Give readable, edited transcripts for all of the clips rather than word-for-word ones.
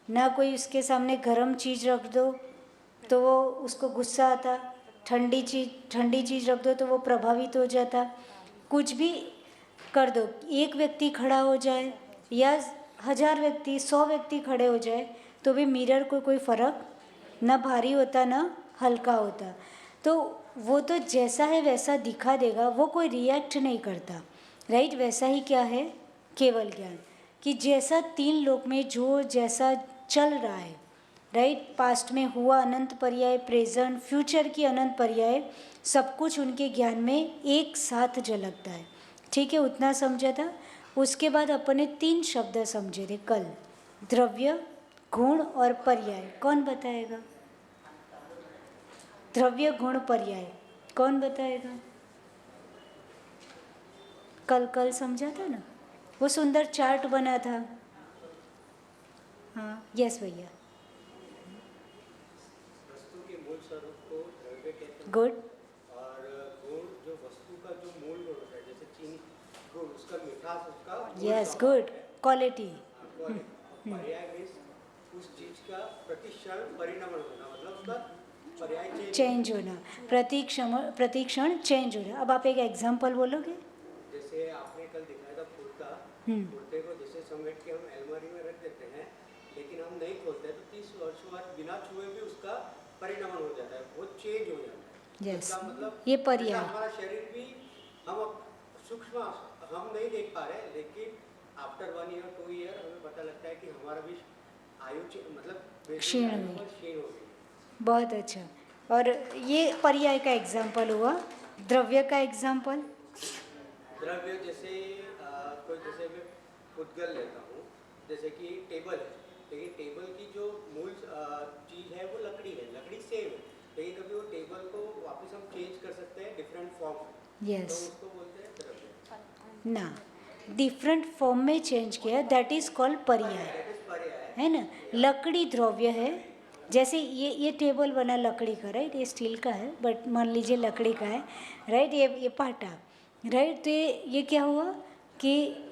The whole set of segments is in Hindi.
ना कोई उसके सामने गर्म चीज़ रख दो तो वो उसको गुस्सा आता, ठंडी चीज़ रख दो तो वो प्रभावित हो जाता। कुछ भी कर दो, एक व्यक्ति खड़ा हो जाए या 1000 व्यक्ति 100 व्यक्ति खड़े हो जाए तो भी मिरर को कोई फ़र्क ना भारी होता ना हल्का होता। तो वो तो जैसा है वैसा दिखा देगा, वो कोई रिएक्ट नहीं करता, राइट। वैसा ही क्या है केवल ज्ञान, कि जैसा 3 लोक में जो जैसा चल रहा है, राइट, पास्ट में हुआ अनंत पर्याय, प्रेजेंट फ्यूचर की अनंत पर्याय, सब कुछ उनके ज्ञान में एक साथ झलकता है। ठीक है, उतना समझा था। उसके बाद अपन ने 3 शब्द समझे थे कल, द्रव्य, गुण और पर्याय। कौन बताएगा? द्रव्य, गुण, पर्याय कौन बताएगा? कल समझा था ना, वो सुंदर चार्ट बना था। हाँ, यस भैया। वस्तु के मूल स्वरूप को द्रव्य कहते हैं। गुड। और गुण जो वस्तु का जो मूल गुण होता है, जैसे चीनी गुण, उसका मिठास, उसका यस, गुड, क्वालिटी। पर्याय मीन्स उस चीज का प्रतिक्षण परिणमन होना, मतलब उसका पर्याय चेंज होना, प्रतिक्षण चेंज होना। अब आप एक एग्जांपल बोलोगे? जैसे आपने कल दिखाया था कुर्ता, कुर्ते को जैसे समेट के हम अलमारी में रख देते हैं, लेकिन हम नहीं खोलते तो 30 वर्षों बाद बिना छुए भी उसका परिणमन हो जाता है, वो चेंज हो जाता है। यस, मतलब ये पर्याय। हमारा शरीर भी हम सूक्ष्म हम नहीं देख पा रहे, लेकिन आफ्टर 1 ईयर 2 ईयर हमें पता लगता है कि हमारा भी आयु मतलब क्षीण हो गई। बहुत अच्छा। और ये पर्याय का एग्जाम्पल हुआ। द्रव्य का एग्जाम्पल? द्रव्य जैसे कोई, जैसे मैं उद्गल लेता हूँ, जैसे कि टेबल है, लेकिन टेबल की जो मूल चीज़ है वो लकड़ी है, लकड़ी सेम है, लेकिन कभी वो टेबल को वापस हम चेंज कर सकते हैं डिफरेंट फॉर्म में। यस। तो उसको बोलते हैं द्रव्य। ना, डिफरेंट फॉर्म में चेंज किया, दैट इज कॉल्ड पर्याय, है ना। लकड़ी द्रव्य है, जैसे ये टेबल बना लकड़ी का, राइट, ये स्टील का है बट मान लीजिए लकड़ी का है, राइट, ये पाटा, राइट। तो ये क्या हुआ कि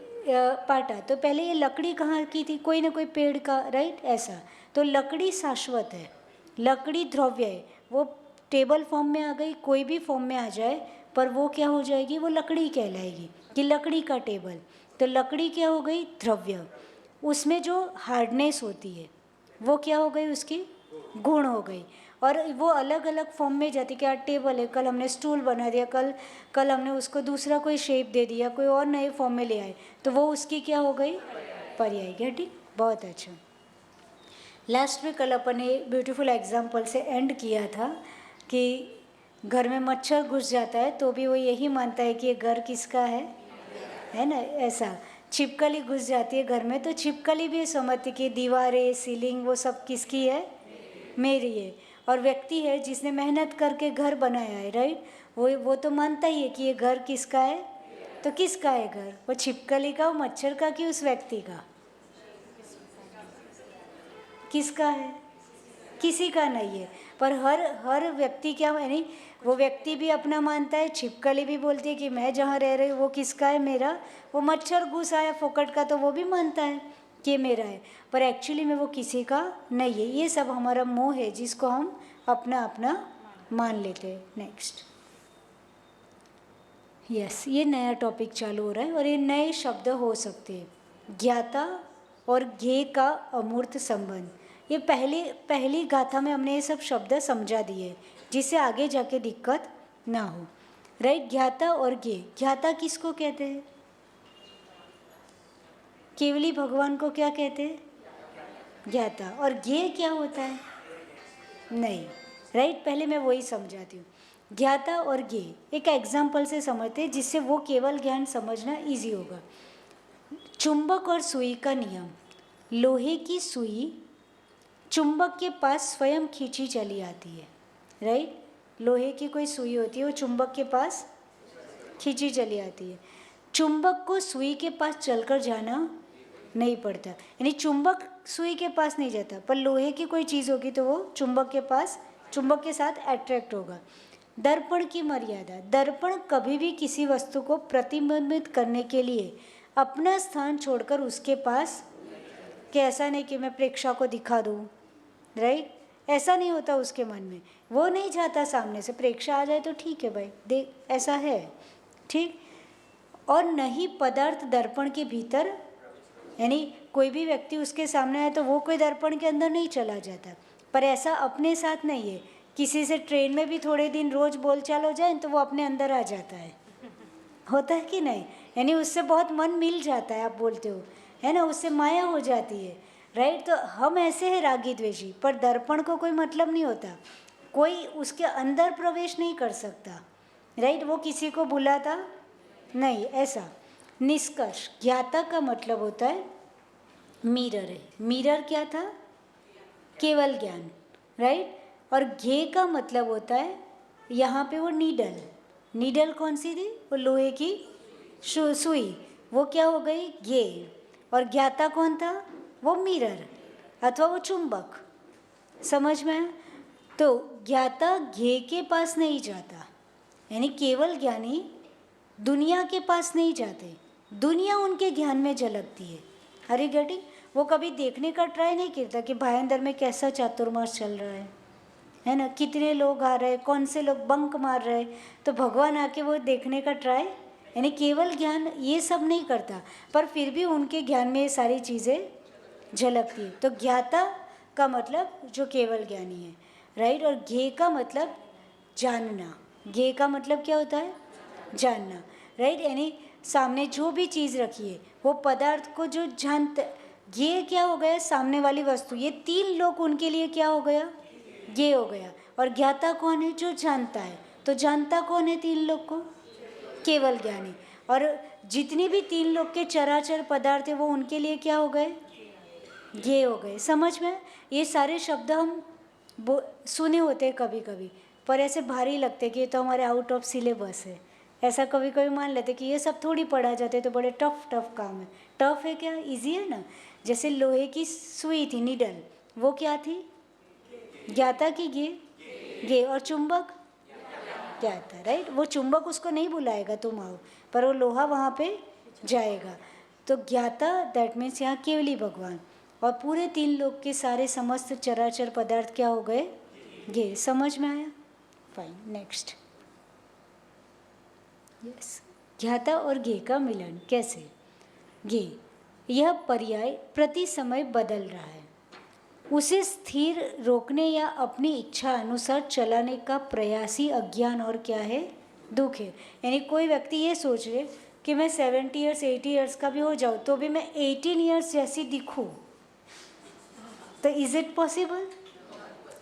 पाटा, तो पहले ये लकड़ी कहाँ की थी? कोई ना कोई पेड़ का, राइट, ऐसा। तो लकड़ी शाश्वत है, लकड़ी द्रव्य है, वो टेबल फॉर्म में आ गई, कोई भी फॉर्म में आ जाए, पर वो क्या हो जाएगी? वो लकड़ी कहलाएगी, कि लकड़ी का टेबल। तो लकड़ी क्या हो गई? द्रव्य। उसमें जो हार्डनेस होती है वो क्या हो गई? उसकी गुण हो गई। और वो अलग अलग फॉर्म में जाती, कि आज टेबल है, कल हमने स्टूल बना दिया, कल हमने उसको दूसरा कोई शेप दे दिया, कोई और नए फॉर्म में ले आए, तो वो उसकी क्या हो गई? पर्याय। क्या? ठीक, बहुत अच्छा। लास्ट में कल अपन ने ब्यूटीफुल एग्जाम्पल से एंड किया था कि घर में मच्छर घुस जाता है तो भी वो यही मानता है कि ये घर किसका है ना, ऐसा। छिपकली घुस जाती है घर में तो छिपकली भी समझती कि दीवारें, सीलिंग, वो सब किसकी है? मेरी है। और व्यक्ति है जिसने मेहनत करके घर बनाया है, राइट, वो तो मानता ही है कि ये घर किसका है। तो किसका है घर? वो छिपकली का, वो मच्छर का, कि उस व्यक्ति का? किसका है? किसी का नहीं है। पर हर व्यक्ति क्या, यानी वो व्यक्ति भी अपना मानता है, छिपकली भी बोलती है कि मैं जहाँ रह रही हूँ वो किसका है? मेरा। वो मच्छर घुस आया फोकट का तो वो भी मानता है कि ये मेरा है, पर एक्चुअली में वो किसी का नहीं है। ये सब हमारा मोह है जिसको हम अपना अपना मान लेते हैं। नेक्स्ट, यस, ये नया टॉपिक चालू हो रहा है और ये नए शब्द हो सकते हैं। ज्ञाता और ज्ञेय का अमूर्त संबंध, ये पहली गाथा में हमने ये सब शब्द समझा दिए जिससे आगे जाके दिक्कत ना हो, राइट। ज्ञाता और ज्ञेय, ज्ञाता किसको कहते हैं? केवली भगवान को क्या कहते हैं? ज्ञाता। और ज्ञेय क्या होता है? नहीं, राइट, पहले मैं वही समझाती हूँ। ज्ञाता और ज्ञेय एक एग्जाम्पल से समझते हैं जिससे वो केवल ज्ञान समझना इजी होगा। चुंबक और सुई का नियम, लोहे की सुई चुंबक के पास स्वयं खींची चली आती है, राइट। लोहे की कोई सुई होती है, वो चुंबक के पास खींची चली आती है। चुंबक को सुई के पास चलकर जाना नहीं पड़ता, यानी चुंबक सुई के पास नहीं जाता, पर लोहे की कोई चीज़ होगी तो वो चुंबक के साथ अट्रैक्ट होगा। दर्पण की मर्यादा, दर्पण कभी भी किसी वस्तु को प्रतिबिंबित करने के लिए अपना स्थान छोड़कर उसके पास कि ऐसा नहीं कि मैं प्रेक्षा को दिखा दूँ, राइट? ऐसा नहीं होता उसके मन में, वो नहीं चाहता सामने से प्रेक्षा आ जाए तो ठीक है भाई, देख ऐसा है, ठीक। और नहीं पदार्थ दर्पण के भीतर, यानी कोई भी व्यक्ति उसके सामने आए तो वो कोई दर्पण के अंदर नहीं चला जाता, पर ऐसा अपने साथ नहीं है। किसी से ट्रेन में भी थोड़े दिन रोज बोलचाल हो जाए तो वो अपने अंदर आ जाता है, होता है कि नहीं? यानी उससे बहुत मन मिल जाता है, आप बोलते हो, है ना, उससे माया हो जाती है, राइट? तो हम ऐसे हैं रागी द्वेषी, पर दर्पण को कोई मतलब नहीं होता, कोई उसके अंदर प्रवेश नहीं कर सकता, राइट? वो किसी को बुलाता नहीं, ऐसा। निष्कर्ष, ज्ञाता का मतलब होता है मिरर है। मिरर क्या था? केवल ज्ञान, राइट? और घे का मतलब होता है यहाँ पे वो नीडल, नीडल कौन सी थी? वो लोहे की सुई, वो क्या हो गई? घे। और ज्ञाता कौन था? वो मिरर अथवा वो चुंबक। समझ में आया? तो ज्ञाता घे के पास नहीं जाता, यानी केवल ज्ञानी दुनिया के पास नहीं जाते, दुनिया उनके ज्ञान में झलकती है। अरे गेटिंग? वो कभी देखने का ट्राई नहीं करता कि भाई अंदर में कैसा चातुर्मास चल रहा है ना, कितने लोग आ रहे हैं, कौन से लोग बंक मार रहे हैं, तो भगवान आके वो देखने का ट्राई, यानी केवल ज्ञान ये सब नहीं करता, पर फिर भी उनके ज्ञान में ये सारी चीज़ें झलकती है। तो ज्ञाता का मतलब जो केवल ज्ञानी है, राइट? और ज्ञे का मतलब जानना। ज्ञे का मतलब क्या होता है? जानना, राइट? यानी सामने जो भी चीज़ रखी है वो पदार्थ को जो जानते, ये क्या हो गया? सामने वाली वस्तु, ये तीन लोग उनके लिए क्या हो गया? ये हो गया। और ज्ञाता कौन है? जो जानता है। तो जानता कौन है तीन लोग को? केवल ज्ञानी। और जितनी भी तीन लोग के चराचर पदार्थ है वो उनके लिए क्या हो गए? ये हो गए। समझ में? ये सारे शब्द हम सुने होते हैं कभी कभी, पर ऐसे भारी लगते कि ये तो हमारे आउट ऑफ सिलेबस है, ऐसा कभी कभी मान लेते कि ये सब थोड़ी पढ़ा जाते, तो बड़े टफ काम है। टफ है क्या? इजी है ना। जैसे लोहे की सुई थी, नीडल, वो क्या थी? ज्ञाता की गे। और चुंबक ज्ञाता, राइट? वो चुंबक उसको नहीं बुलाएगा तुम आओ, पर वो लोहा वहाँ पे जाएगा। तो ज्ञाता दैट मीन्स यहाँ केवली भगवान, और पूरे तीन लोग के सारे समस्त चराचर पदार्थ क्या हो गए? गे। समझ में आया? Fine, next. यस, ज्ञाता और गे का मिलन कैसे? गे, यह पर्याय प्रति समय बदल रहा है, उसे स्थिर रोकने या अपनी इच्छा अनुसार चलाने का प्रयासी अज्ञान और क्या है? दुख है। यानी कोई व्यक्ति ये सोच ले कि मैं 70 ईयर्स 80 ईयर्स का भी हो जाऊँ तो भी मैं 18 ईयर्स जैसी दिखूँ, तो इज इट पॉसिबल?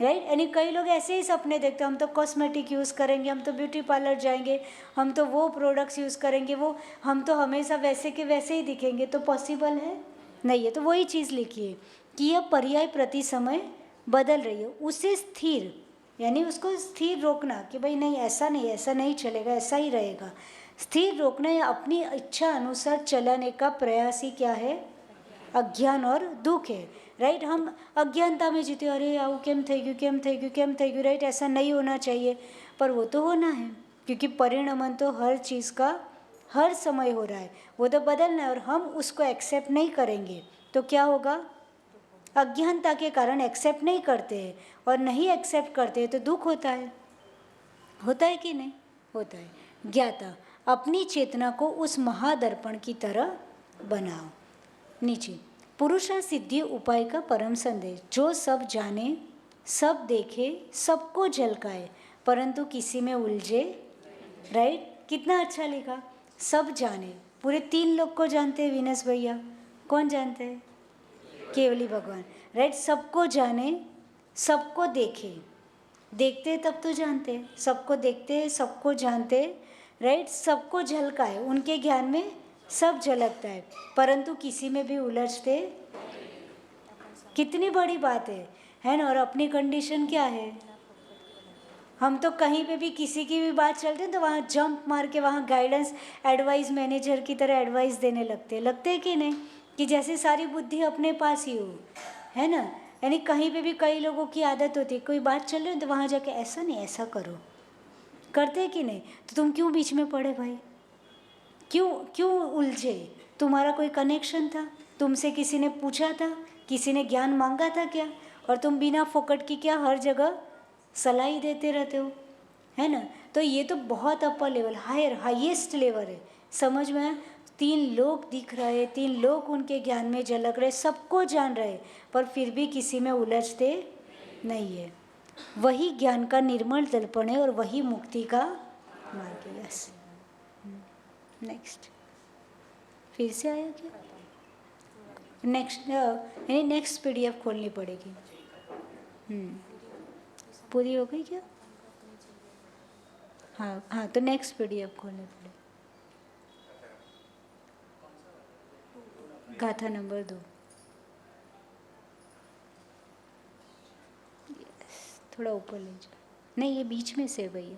राइट? यानी कई लोग ऐसे ही सपने देखते हैं, हम तो कॉस्मेटिक यूज़ करेंगे, हम तो ब्यूटी पार्लर जाएंगे, हम तो वो प्रोडक्ट्स यूज़ करेंगे, वो हम तो हमेशा वैसे के वैसे ही दिखेंगे। तो पॉसिबल है? नहीं है। तो वही चीज़ लिखी है कि यह पर्याय प्रति समय बदल रही है, उसे स्थिर, यानी उसको स्थिर रोकना कि भाई नहीं, ऐसा नहीं, ऐसा नहीं चलेगा, ऐसा ही रहेगा। स्थिर रोकना या अपनी इच्छा अनुसार चलाने का प्रयास ही क्या है? अज्ञान और दुख है, राइट? हम अज्ञानता में जीते, अरे आવું કેમ થઈ ગયું, राइट? ऐसा नहीं होना चाहिए, पर वो तो होना है, क्योंकि परिणमन तो हर चीज़ का हर समय हो रहा है, वो तो बदलना है, और हम उसको एक्सेप्ट नहीं करेंगे तो क्या होगा? अज्ञानता के कारण एक्सेप्ट नहीं करते हैं, और नहीं एक्सेप्ट करते हैं तो दुख होता है कि नहीं? होता है। ज्ञाता, अपनी चेतना को उस महादर्पण की तरह बनाओ। नीचे, पुरुषा सिद्धि उपाय का परम संदेश, जो सब जाने, सब देखे, सबको झलकाए, परंतु किसी में उलझे, राइट? कितना अच्छा लिखा, सब जाने, पूरे तीन लोग को जानते हैं विनस भैया, कौन जानते हैं? केवली भगवान, राइट? सबको जाने, सबको देखे, देखते हैं तब तो जानते हैं, सबको देखते हैं, सबको जानते हैं, राइट? सबको झलकाए, उनके ज्ञान में सब झलकता है, परंतु किसी में भी उलझते, कितनी बड़ी बात है ना? और अपनी कंडीशन क्या है? हम तो कहीं पे भी किसी की भी बात चलते हैं तो वहाँ जंप मार के वहाँ गाइडेंस एडवाइस मैनेजर की तरह एडवाइस देने लगते हैं कि नहीं? कि जैसे सारी बुद्धि अपने पास ही हो, है ना? यानी कहीं पे भी कई लोगों की आदत होती है, कोई बात चल रही है तो वहाँ जाके ऐसा नहीं, ऐसा करो, करते हैं कि नहीं? तो तुम क्यों बीच में पड़े भाई? क्यों उलझे? तुम्हारा कोई कनेक्शन था? तुमसे किसी ने पूछा था किसी ने ज्ञान मांगा था क्या? और तुम बिना फोकट की क्या हर जगह सलाह ही देते रहते हो, है ना? तो ये तो बहुत अपर लेवल, हाईएस्ट लेवल है। समझ में आया? 3 लोग दिख रहे, 3 लोग उनके ज्ञान में झलक रहे, सबको जान रहे, पर फिर भी किसी में उलझते नहीं है। वही ज्ञान का निर्मल दर्पण है और वही मुक्ति का मार्ग है। यस, नेक्स्ट फिर से आया क्या? नेक्स्ट PDF खोलनी पड़ेगी। पूरी हो गई क्या? हाँ, तो नेक्स्ट PDF खोलनी पड़ेगी। गाथा नंबर 2। थोड़ा ऊपर ले जाओ। नहीं, ये बीच में से है भैया,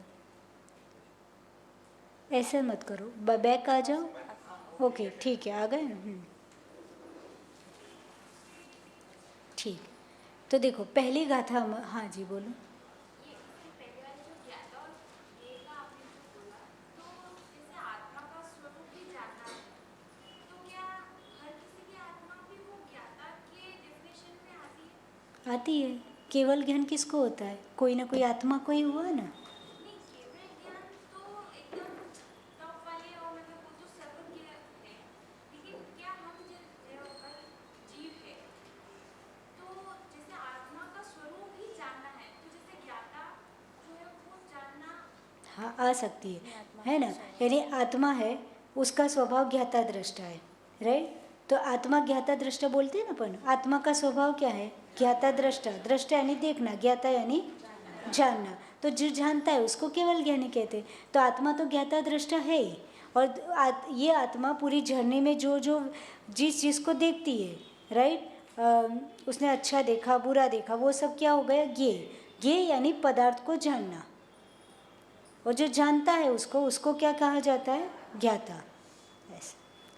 ऐसे मत करो, बैक आ जाओ। ओके, ठीक है, आ गए ना? ठीक। तो देखो पहली गाथा हाँ जी बोलो। आती है। केवल ज्ञान किसको होता है? कोई ना कोई आत्मा को ही हुआ ना। हाँ, आ सकती है ना? यानी आत्मा है, उसका स्वभाव ज्ञाता दृष्टा है, राइट? तो आत्मा ज्ञाता दृष्टा बोलते हैं ना अपन। आत्मा का स्वभाव क्या है? ज्ञाता दृष्टा। दृष्टा यानी देखना, ज्ञाता यानी जानना। तो जो जानता है उसको केवल ज्ञानी कहते हैं। तो आत्मा तो ज्ञाता दृष्टा है ही। और ये आत्मा पूरी झरने में जो जो जिस चीज़ को देखती है, राइट? उसने अच्छा देखा, बुरा देखा, वो सब क्या हो गया? ज्ञेय यानी पदार्थ को जानना। और जो जानता है उसको क्या कहा जाता है? ज्ञाता। ऐसा।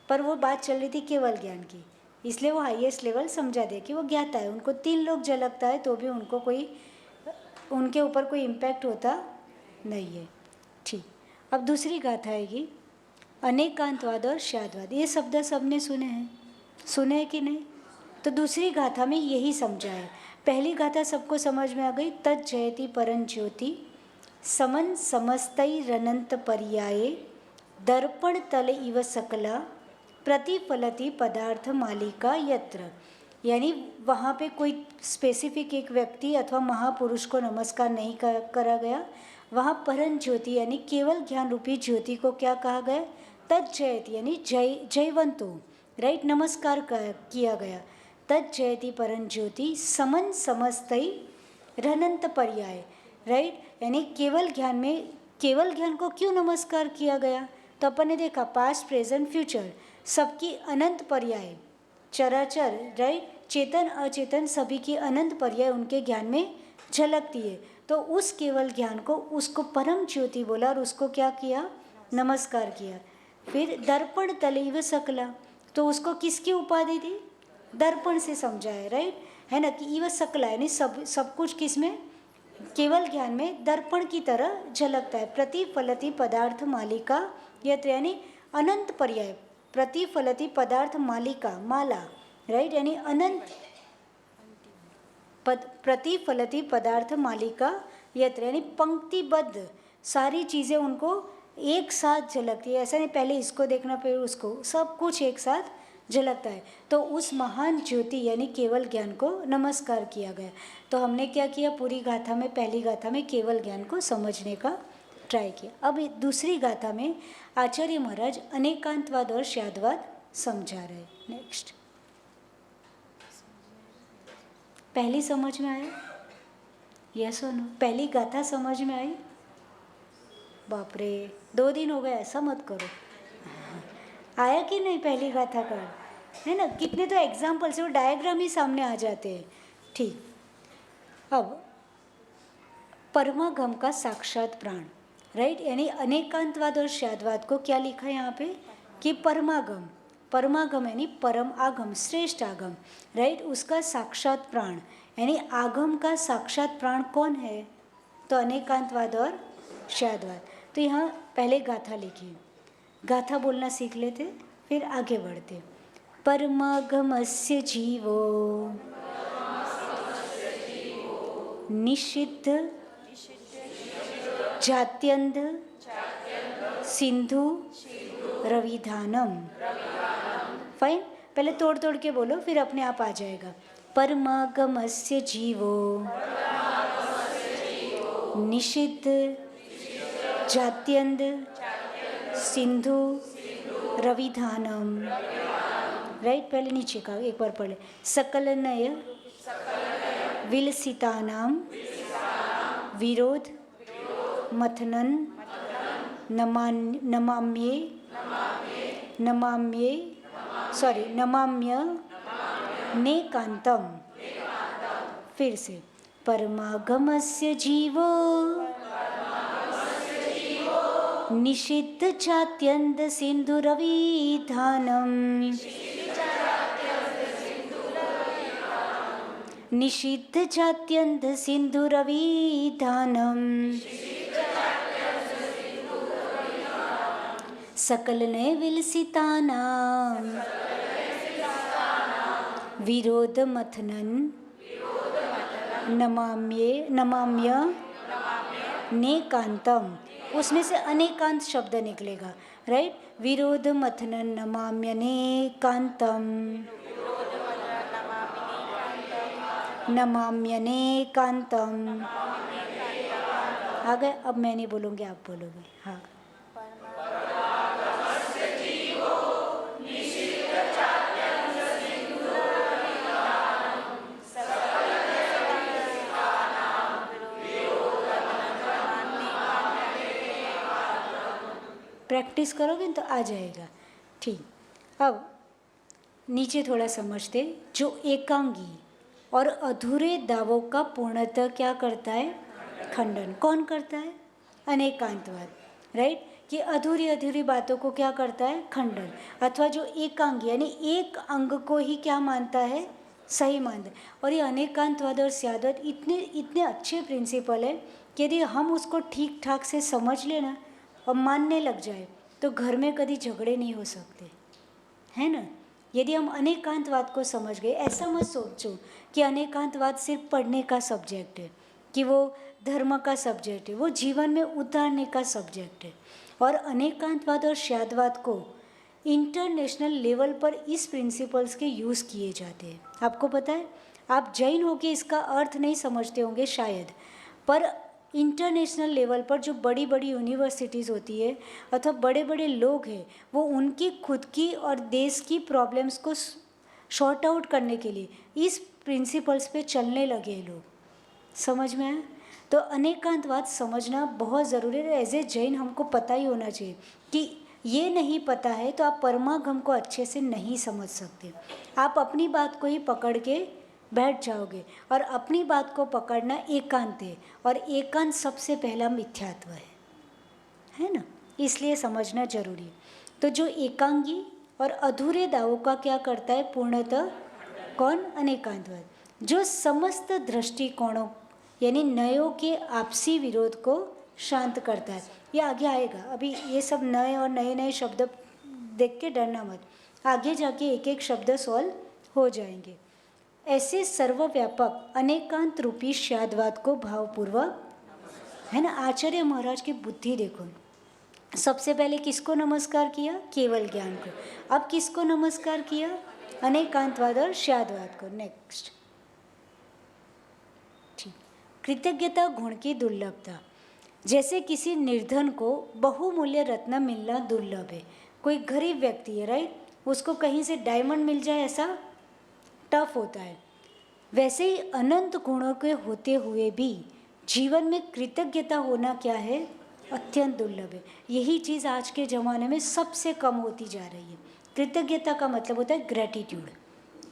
पर वो बात चल रही थी केवल ज्ञान की, इसलिए वो हाईएस्ट लेवल समझा दे कि वो ज्ञाता है। उनको 3 लोग झलकता है तो भी उनके ऊपर कोई इम्पैक्ट होता नहीं है। ठीक। अब दूसरी गाथा आएगी, अनेकांतवाद और शादवाद। ये शब्द सबने सुने हैं कि नहीं? तो दूसरी गाथा में यही समझा है। पहली गाथा सबको समझ में आ गई, तज्जयति परं ज्योति समन समस्तैरनंत पर्याये दर्पण तल इव सकला प्रतिफलति पदार्थ मालिका यत्र। यानी वहाँ पे कोई स्पेसिफिक एक व्यक्ति अथवा महापुरुष को नमस्कार नहीं करा गया। वहाँ परम ज्योति यानी केवल ज्ञान रूपी ज्योति को क्या कहा गया? तज्जयति यानी जयवंतो, राइट? नमस्कार किया गया। तज्जयति परम ज्योति समन समस्तई रनंत पर्याय, राइट? यानी केवल ज्ञान को क्यों नमस्कार किया गया? तो अपन ने देखा पास्ट, प्रेजेंट, फ्यूचर, सबकी अनंत पर्याय, चराचर, राइट? चेतन अचेतन सभी की अनंत पर्याय उनके ज्ञान में झलकती है। तो उस केवल ज्ञान को, उसको परम ज्योति बोला और उसको क्या किया? नमस्कार किया। फिर दर्पण तलैव सकला, तो उसको किसकी उपाधि दी? दर्पण से समझा है, राइट? है ना? कि इव सकला यानी सब कुछ किसमें? केवल ज्ञान में दर्पण की तरह झलकता है। प्रतिफलति पदार्थ मालिका यत्र, यानी अनंत पर्याय। प्रतिफलति पदार्थ मालिका, माला, राइट? यानी अनंत प्रतिफलति पदार्थ मालिका यत्र, यानी पंक्तिबद्ध सारी चीज़ें उनको एक साथ झलकती है। ऐसा नहीं पहले इसको देखना फिर उसको, सब कुछ एक साथ झलकता है। तो उस महान ज्योति यानी केवल ज्ञान को नमस्कार किया गया। तो हमने क्या किया? पूरी गाथा में, पहली गाथा में केवल ज्ञान को समझने का ट्राई किया। अब दूसरी गाथा में आचार्य महाराज अनेकांतवाद और शादवाद समझा रहे। नेक्स्ट। पहली समझ में आया? यस और नो? पहली गाथा समझ में आई? बाप रे, 2 दिन हो गए, ऐसा मत करो। आया कि नहीं पहली गाथा का? है ना? कितने तो एग्जाम्पल से वो डायग्राम ही सामने आ जाते हैं। ठीक। अब परमागम का साक्षात प्राण, राइट? यानी अनेकांतवाद और शादवाद को क्या लिखा है यहाँ पे? कि परमागम, परमागम यानी परम आगम, श्रेष्ठ आगम, राइट? उसका साक्षात प्राण यानी आगम का साक्षात प्राण कौन है? तो अनेकांतवाद और शादवाद। तो यहाँ पहले गाथा लिखी, गाथा बोलना सीख लेते फिर आगे बढ़ते। परमागमस्य जीवो निषिद्ध जात्यंध सिंधु रविधानम। फाइन, पहले तोड़ तोड़ के बोलो, फिर अपने आप आ जाएगा। परमागमस्य जीवो निषिद्ध जात्यंध सिंधु रविधानम। राइट, पहले नीचे का एक बार पढ़े। सकलनय विलसितानां विरोध मथनन नमाम्य नेकांतम। फिर से, परमागमस्य जीवो निषिद्ध जात्यंध सिंधु रविधानम। निषिद्ध जात्यंध सिंधु रविधानम। सकलनय विलसितानां विरोध मथनन नमाम्य नेकांतम। उसमें से अनेकांत शब्द निकलेगा। राइट, विरोध मथनन नमाम्य नेकांतम, नमाम्य नेकांतम। आ गए? अब मैं नहीं बोलूँगी, आप बोलोगे। हाँ, प्रैक्टिस करोगे तो आ जाएगा। ठीक, अब नीचे थोड़ा समझते। जो एकांगी और अधूरे दावों का पूर्णतः क्या करता है? खंडन। कौन करता है? अनेकांतवाद। राइट, कि अधूरी अधूरी बातों को क्या करता है? खंडन। अथवा जो एकांगी यानी एक अंग को ही क्या मानता है? सही मानता है। और ये अनेकांतवाद और स्याद्वाद इतने अच्छे प्रिंसिपल है कि यदि हम उसको ठीक ठाक से समझ लेना और मानने लग जाए तो घर में कभी झगड़े नहीं हो सकते, है ना। यदि हम अनेकांतवाद को समझ गए, ऐसा मत सोचो कि अनेकांतवाद सिर्फ पढ़ने का सब्जेक्ट है, कि वो धर्म का सब्जेक्ट है, वो जीवन में उतारने का सब्जेक्ट है। और अनेकांतवाद और स्याद्वाद को इंटरनेशनल लेवल पर इस प्रिंसिपल्स के यूज़ किए जाते हैं। आपको पता है, आप जैन हो के इसका अर्थ नहीं समझते होंगे शायद, पर इंटरनेशनल लेवल पर जो बड़ी बड़ी यूनिवर्सिटीज़ होती है अथवा बड़े बड़े लोग हैं, वो उनकी खुद की और देश की प्रॉब्लम्स को शॉर्ट आउट करने के लिए इस प्रिंसिपल्स पे चलने लगे लोग। समझ में आया? तो अनेकांतवाद समझना बहुत ज़रूरी है। एज ए जैन हमको पता ही होना चाहिए कि ये नहीं पता है तो आप परमागम को अच्छे से नहीं समझ सकते। आप अपनी बात को ही पकड़ के बैठ जाओगे, और अपनी बात को पकड़ना एकांत है, और एकांत सबसे पहला मिथ्यात्व है ना। इसलिए समझना जरूरी है। तो जो एकांगी और अधूरे दावों का क्या करता है? पूर्णतः कौन? अनेकांतवाद। जो समस्त दृष्टिकोणों यानी नयों के आपसी विरोध को शांत करता है। ये आगे आएगा। अभी ये सब नए और नए नए शब्द देख के डरना मत, आगे जाके एक एक शब्द सॉल्व हो जाएंगे। ऐसे सर्वव्यापक अनेकांत रूपी स्याद्वाद को भावपूर्वक, है ना। आचार्य महाराज की बुद्धि देखो। सबसे पहले किसको नमस्कार किया? केवल ज्ञान को। अब किसको नमस्कार किया? अनेकांतवाद और स्याद्वाद को। नेक्स्ट, ठीक। कृतज्ञता गुण की दुर्लभता। जैसे किसी निर्धन को बहुमूल्य रत्न मिलना दुर्लभ है। कोई गरीब व्यक्ति है, राइट, उसको कहीं से डायमंड मिल जाए ऐसा टफ होता है। वैसे ही अनंत गुणों के होते हुए भी जीवन में कृतज्ञता होना क्या है? अत्यंत दुर्लभ है। यही चीज़ आज के ज़माने में सबसे कम होती जा रही है। कृतज्ञता का मतलब होता है ग्रेटिट्यूड।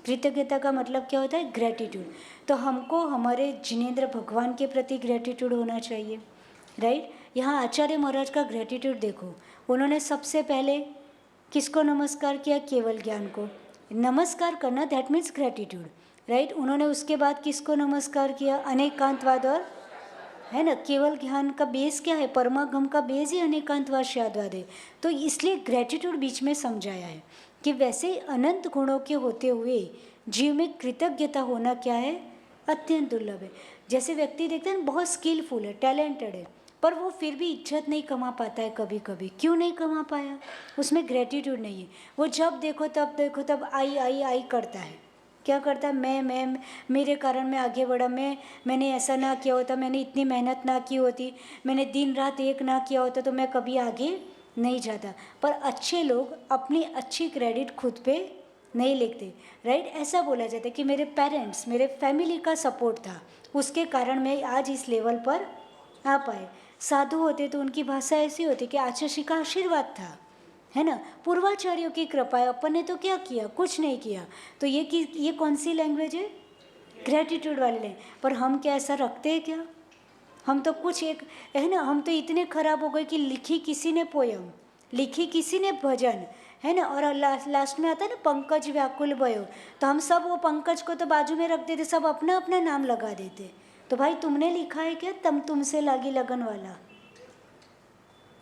कृतज्ञता का मतलब क्या होता है? ग्रेटिट्यूड। तो हमको हमारे जिनेंद्र भगवान के प्रति ग्रेटिट्यूड होना चाहिए, राइट। यहाँ आचार्य महाराज का ग्रेटिट्यूड देखो। उन्होंने सबसे पहले किसको नमस्कार किया? केवल ज्ञान को। नमस्कार करना दैट मीन्स ग्रेटिट्यूड, राइट। उन्होंने उसके बाद किसको नमस्कार किया? अनेकांतवाद और, है ना। केवल ज्ञान का बेस क्या है? परमागम का बेस ही अनेकांतवाद स्याद्वाद है। तो इसलिए ग्रेटिट्यूड बीच में समझाया है। कि वैसे ही अनंत गुणों के होते हुए जीव में कृतज्ञता होना क्या है, अत्यंत दुर्लभ है। जैसे व्यक्ति देखते हैं बहुत स्किलफुल है, टैलेंटेड है, पर वो फिर भी इज्जत नहीं कमा पाता है कभी कभी। क्यों नहीं कमा पाया? उसमें ग्रेटिट्यूड नहीं है। वो जब देखो तब आई करता है। क्या करता है? मैं मेरे कारण मैं आगे बढ़ा, मैंने ऐसा ना किया होता, मैंने इतनी मेहनत ना की होती, मैंने दिन रात एक ना किया होता तो मैं कभी आगे नहीं जाता। पर अच्छे लोग अपनी अच्छी क्रेडिट खुद पे नहीं लिखते, राइट। ऐसा बोला जाता है कि मेरे पेरेंट्स, मेरे फैमिली का सपोर्ट था, उसके कारण मैं आज इस लेवल पर आ पाए। साधु होते तो उनकी भाषा ऐसी होती कि आचार्य का आशीर्वाद था, है ना, पूर्वाचार्यों की कृपा है। अपन ने तो क्या किया? कुछ नहीं किया। तो ये कौन सी लैंग्वेज है? ग्रेटिट्यूड वाली लैंग्वेज। पर हम क्या ऐसा रखते हैं क्या? हम तो कुछ एक, है ना, हम तो इतने खराब हो गए कि लिखी किसी ने पोयम, लिखी किसी ने भजन, है ना, और लास्ट में आता है ना पंकज व्याकुल भयो, तो हम सब वो पंकज को तो बाजू में रख देते, सब अपना अपना नाम लगा देते। तो भाई तुमने लिखा है क्या? तुमसे लागी लगन वाला।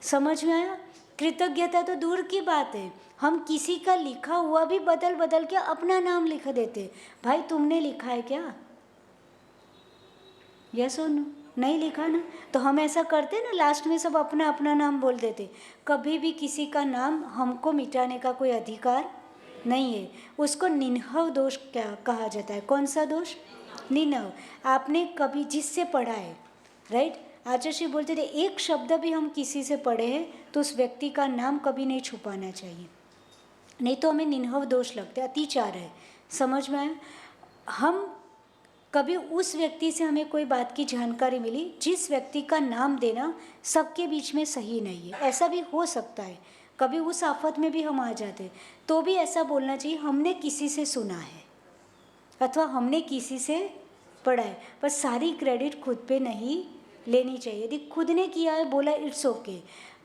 समझ में आया? कृतज्ञता तो दूर की बात है, हम किसी का लिखा हुआ भी बदल बदल के अपना नाम लिख देते। भाई तुमने लिखा है क्या? यस और नो? नहीं लिखा ना। तो हम ऐसा करते ना, लास्ट में सब अपना अपना नाम बोल देते। कभी भी किसी का नाम हमको मिटाने का कोई अधिकार नहीं है। उसको निन्हव दोष क्या कहा जाता है? कौन सा दोष? निन्हव। आपने कभी जिससे पढ़ा है, राइट, आचार्य श्री बोलते थे एक शब्द भी हम किसी से पढ़े हैं तो उस व्यक्ति का नाम कभी नहीं छुपाना चाहिए, नहीं तो हमें निन्हव दोष लगते, अतिचार है। समझ में आया? हम कभी उस व्यक्ति से हमें कोई बात की जानकारी मिली, जिस व्यक्ति का नाम देना सबके बीच में सही नहीं है, ऐसा भी हो सकता है। कभी उस आफत में भी हम आ जाते, तो भी ऐसा बोलना चाहिए हमने किसी से सुना है अथवा हमने किसी से पढ़ा है। पर सारी क्रेडिट खुद पे नहीं लेनी चाहिए। यदि खुद ने किया है, बोला इट्स ओके,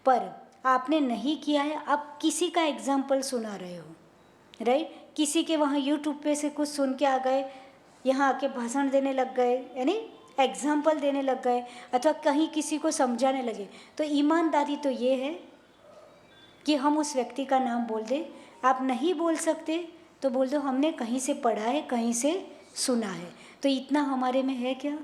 पर आपने नहीं किया है, आप किसी का एग्जाम्पल सुना रहे हो, राइट। किसी के वहाँ यूट्यूब पे से कुछ सुन के आ गए, यहाँ आके भाषण देने लग गए, यानी एग्जाम्पल देने लग गए, अथवा कहीं किसी को समझाने लगे, तो ईमानदारी तो ये है कि हम उस व्यक्ति का नाम बोल दें। आप नहीं बोल सकते तो बोल दो हमने कहीं से पढ़ा है, कहीं से सुना है। तो इतना हमारे में है क्या?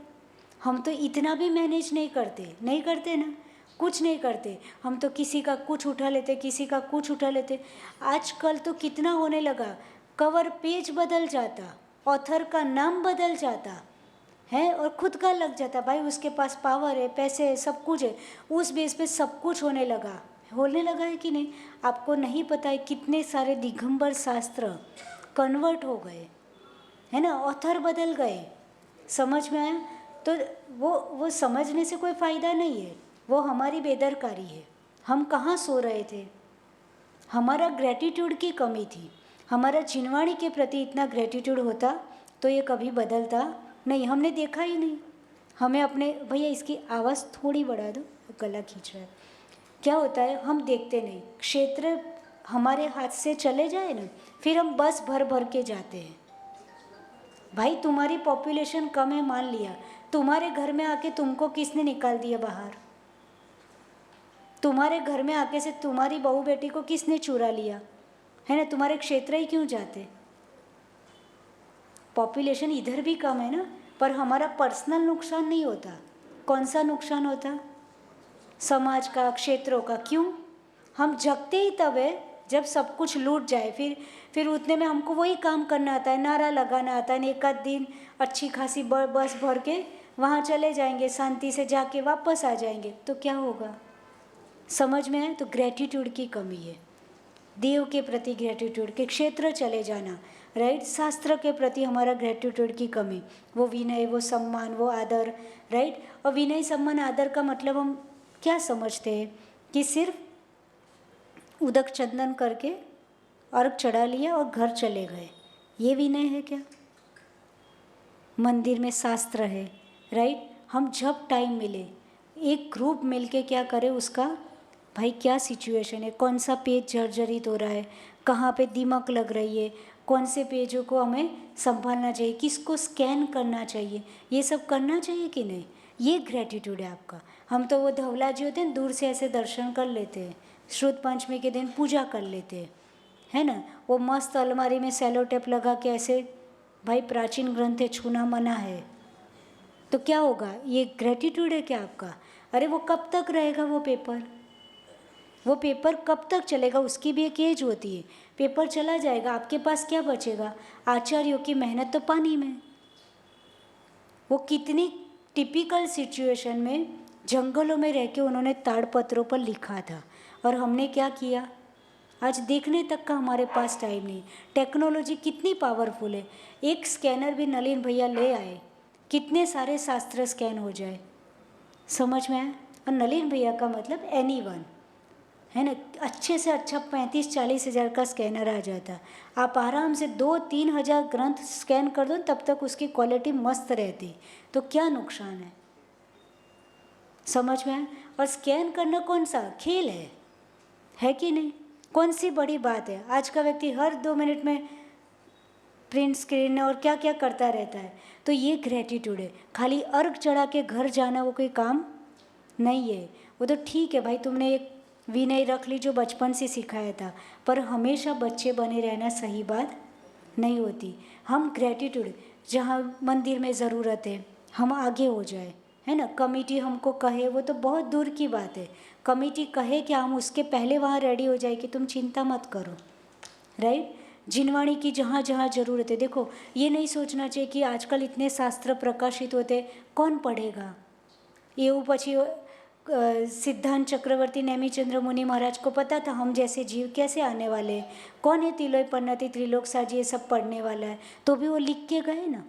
हम तो इतना भी मैनेज नहीं करते ना, कुछ नहीं करते। हम तो किसी का कुछ उठा लेते, किसी का कुछ उठा लेते। आजकल तो कितना होने लगा, कवर पेज बदल जाता, ऑथर का नाम बदल जाता है और खुद का लग जाता। भाई उसके पास पावर है, पैसे है, सब कुछ है, उस बेस पे सब कुछ होने लगा है कि नहीं? आपको नहीं पता है कितने सारे दिगंबर शास्त्र कन्वर्ट हो गए, है ना, ऑथर बदल गए। समझ में आया? तो वो समझने से कोई फ़ायदा नहीं है, वो हमारी बेदरकारी है। हम कहाँ सो रहे थे? हमारा ग्रेटिट्यूड की कमी थी। हमारा जिनवाणी के प्रति इतना ग्रेटिट्यूड होता तो ये कभी बदलता नहीं। हमने देखा ही नहीं। हमें अपने, भैया इसकी आवाज़ थोड़ी बढ़ा दो, गला खींच रहा है। क्या होता है, हम देखते नहीं, क्षेत्र हमारे हाथ से चले जाए ना, फिर हम बस भर भर के जाते हैं। भाई तुम्हारी पॉपुलेशन कम है, मान लिया, तुम्हारे घर में आके तुमको किसने निकाल दिया बाहर? तुम्हारे घर में आके से तुम्हारी बहू बेटी को किसने चुरा लिया, है ना? तुम्हारे क्षेत्र ही क्यों जाते? पॉपुलेशन इधर भी कम है ना, पर हमारा पर्सनल नुकसान नहीं होता। कौन सा नुकसान होता? समाज का, क्षेत्रों का। क्यों? हम जगते ही तब है जब सब कुछ लूट जाए। फिर उतने में हमको वही काम करना आता है, नारा लगाना आता है, एक आध दिन अच्छी खासी बस भर के वहाँ चले जाएंगे, शांति से जाके वापस आ जाएंगे, तो क्या होगा? समझ में आए? तो ग्रेटिट्यूड की कमी है, देव के प्रति ग्रेटिट्यूड, के क्षेत्र चले जाना, राइट। शास्त्र के प्रति हमारा ग्रेटिट्यूड की कमी, वो विनय, वो सम्मान, वो आदर, राइट। और विनय सम्मान आदर का मतलब हम क्या समझते हैं कि सिर्फ उदक चंदन करके अर्घ चढ़ा लिया और घर चले गए, ये विनय है क्या? मंदिर में शास्त्र है, राइट। हम जब टाइम मिले एक ग्रुप मिलके क्या करें उसका, भाई क्या सिचुएशन है, कौन सा पेज जर्जरित हो रहा है, कहाँ पे दीमक लग रही है, कौन से पेजों को हमें संभालना चाहिए, किसको स्कैन करना चाहिए, ये सब करना चाहिए कि नहीं? ये ग्रेटिट्यूड है आपका। हम तो वो धवला जी होते हैं, दूर से ऐसे दर्शन कर लेते हैं, श्रुत पंचमी के दिन पूजा कर लेते हैं, है ना, वो मस्त अलमारी में सेलो टेप लगा के ऐसे, भाई प्राचीन ग्रंथ है, छूना मना है, तो क्या होगा? ये ग्रेटिट्यूड है क्या आपका? अरे वो कब तक रहेगा वो पेपर? वो पेपर कब तक चलेगा? उसकी भी एक एज होती है। पेपर चला जाएगा, आपके पास क्या बचेगा? आचार्यों की मेहनत तो पानी में। वो कितनी टिपिकल सिचुएशन में जंगलों में रह के उन्होंने ताड़पत्रों पर लिखा था, और हमने क्या किया? आज देखने तक का हमारे पास टाइम नहीं। टेक्नोलॉजी कितनी पावरफुल है, एक स्कैनर भी नलिन भैया ले आए, कितने सारे शास्त्र स्कैन हो जाए, समझ में आया? और नलिन भैया का मतलब एनीवन, है ना, अच्छे से अच्छा 35-40 हज़ार का स्कैनर आ जाता। आप आराम से 2-3 हज़ार ग्रंथ स्कैन कर दो, तब तक उसकी क्वालिटी मस्त रहती, तो क्या नुकसान है? समझ में आया? और स्कैन करना कौन सा खेल है कि नहीं? कौन सी बड़ी बात है? आज का व्यक्ति हर 2 मिनट में प्रिंट स्क्रीन और क्या क्या करता रहता है। तो ये ग्रेटिट्यूड है। खाली अर्घ चढ़ा के घर जाना वो कोई काम नहीं है। वो तो ठीक है भाई, तुमने एक विनय रख ली जो बचपन से सिखाया था, पर हमेशा बच्चे बने रहना सही बात नहीं होती। हम ग्रेटिट्यूड, जहाँ मंदिर में ज़रूरत है हम आगे हो जाए, है ना, कमेटी हमको कहे वो तो बहुत दूर की बात है, कमेटी कहे कि हम उसके पहले वहाँ रेडी हो जाए कि तुम चिंता मत करो, राइट। जिनवाणी की जहाँ जहाँ ज़रूरत है, देखो ये नहीं सोचना चाहिए कि आजकल इतने शास्त्र प्रकाशित होते, कौन पढ़ेगा? એવું પછી सिद्धांत चक्रवर्ती नेमीचंद्र मुनि महाराज को पता था हम जैसे जीव कैसे आने वाले हैं, कौन है तिलोय पन्नति त्रिलोक साजी ये सब पढ़ने वाला है, तो भी वो लिख के गए ना,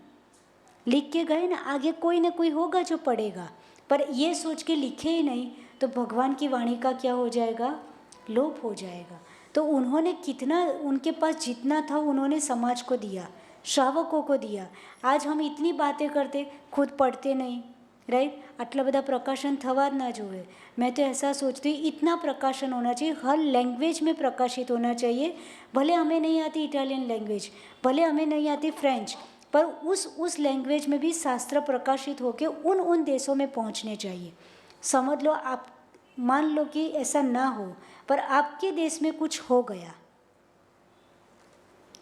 लिख के गए ना। आगे कोई ना कोई होगा जो पढ़ेगा, पर ये सोच के लिखे ही नहीं तो भगवान की वाणी का क्या हो जाएगा? लोप हो जाएगा। तो उन्होंने कितना, उनके पास जितना था उन्होंने समाज को दिया, श्रावकों को दिया। आज हम इतनी बातें करते, खुद पढ़ते नहीं, राइट। आटला बधा प्रकाशन थवा ज ना जोए। मैं तो ऐसा सोचती हूँ इतना प्रकाशन होना चाहिए, हर लैंग्वेज में प्रकाशित होना चाहिए। भले हमें नहीं आती इटालियन लैंग्वेज, भले हमें नहीं आती फ्रेंच, पर उस लैंग्वेज में भी शास्त्र प्रकाशित होकर उन देशों में पहुंचने चाहिए। समझ लो, आप मान लो कि ऐसा ना हो, पर आपके देश में कुछ हो गया,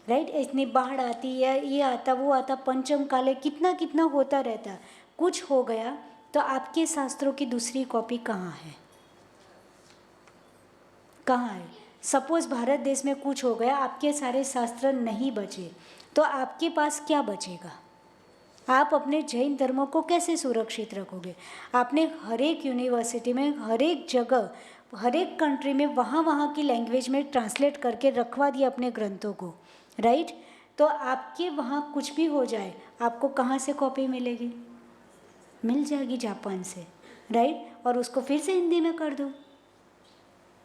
राइट, इतनी बाढ़ आती है, ये आता वो आता, पंचम काले कितना कितना होता रहता, कुछ हो गया तो आपके शास्त्रों की दूसरी कॉपी कहाँ है? कहाँ है? सपोज भारत देश में कुछ हो गया, आपके सारे शास्त्र नहीं बचे, तो आपके पास क्या बचेगा? आप अपने जैन धर्म को कैसे सुरक्षित रखोगे? आपने हर एक यूनिवर्सिटी में, हर एक जगह, हर एक कंट्री में वहाँ की लैंग्वेज में ट्रांसलेट करके रखवा दिया अपने ग्रंथों को, राइट। तो आपके वहाँ कुछ भी हो जाए, आपको कहाँ से कॉपी मिलेगी? मिल जाएगी जापान से, राइट, और उसको फिर से हिंदी में कर दो।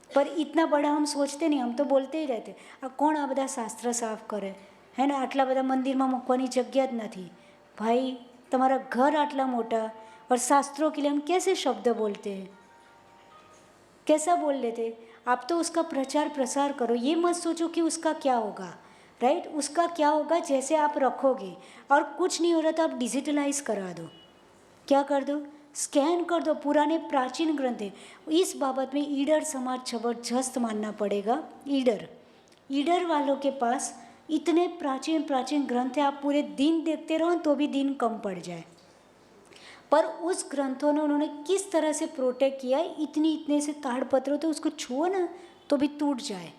पर इतना बड़ा हम सोचते नहीं, हम तो बोलते ही रहते, कौन आ बधा शास्त्र साफ करे, है ना, आटला बधा मंदिर में मूकवानी जग्या ज नहीं। भाई तुम्हारा घर आटला मोटा, और शास्त्रों के लिए हम कैसे शब्द बोलते हैं, कैसा बोल लेते? आप तो उसका प्रचार प्रसार करो, ये मत सोचो कि उसका क्या होगा, राइट। उसका क्या होगा जैसे आप रखोगे, और कुछ नहीं हो रहा तो आप डिजिटलाइज करा दो। क्या कर दो? स्कैन कर दो पुराने प्राचीन ग्रंथ है। इस बाबत में ईडर समाज जबरदस्त मानना पड़ेगा। ईडर वालों के पास इतने प्राचीन प्राचीन ग्रंथ है, आप पूरे दिन देखते रहो तो भी दिन कम पड़ जाए, पर उस ग्रंथों ने उन्होंने किस तरह से प्रोटेक्ट किया है। इतने से ताड़पत्र तो उसको छुओ ना तो भी टूट जाए,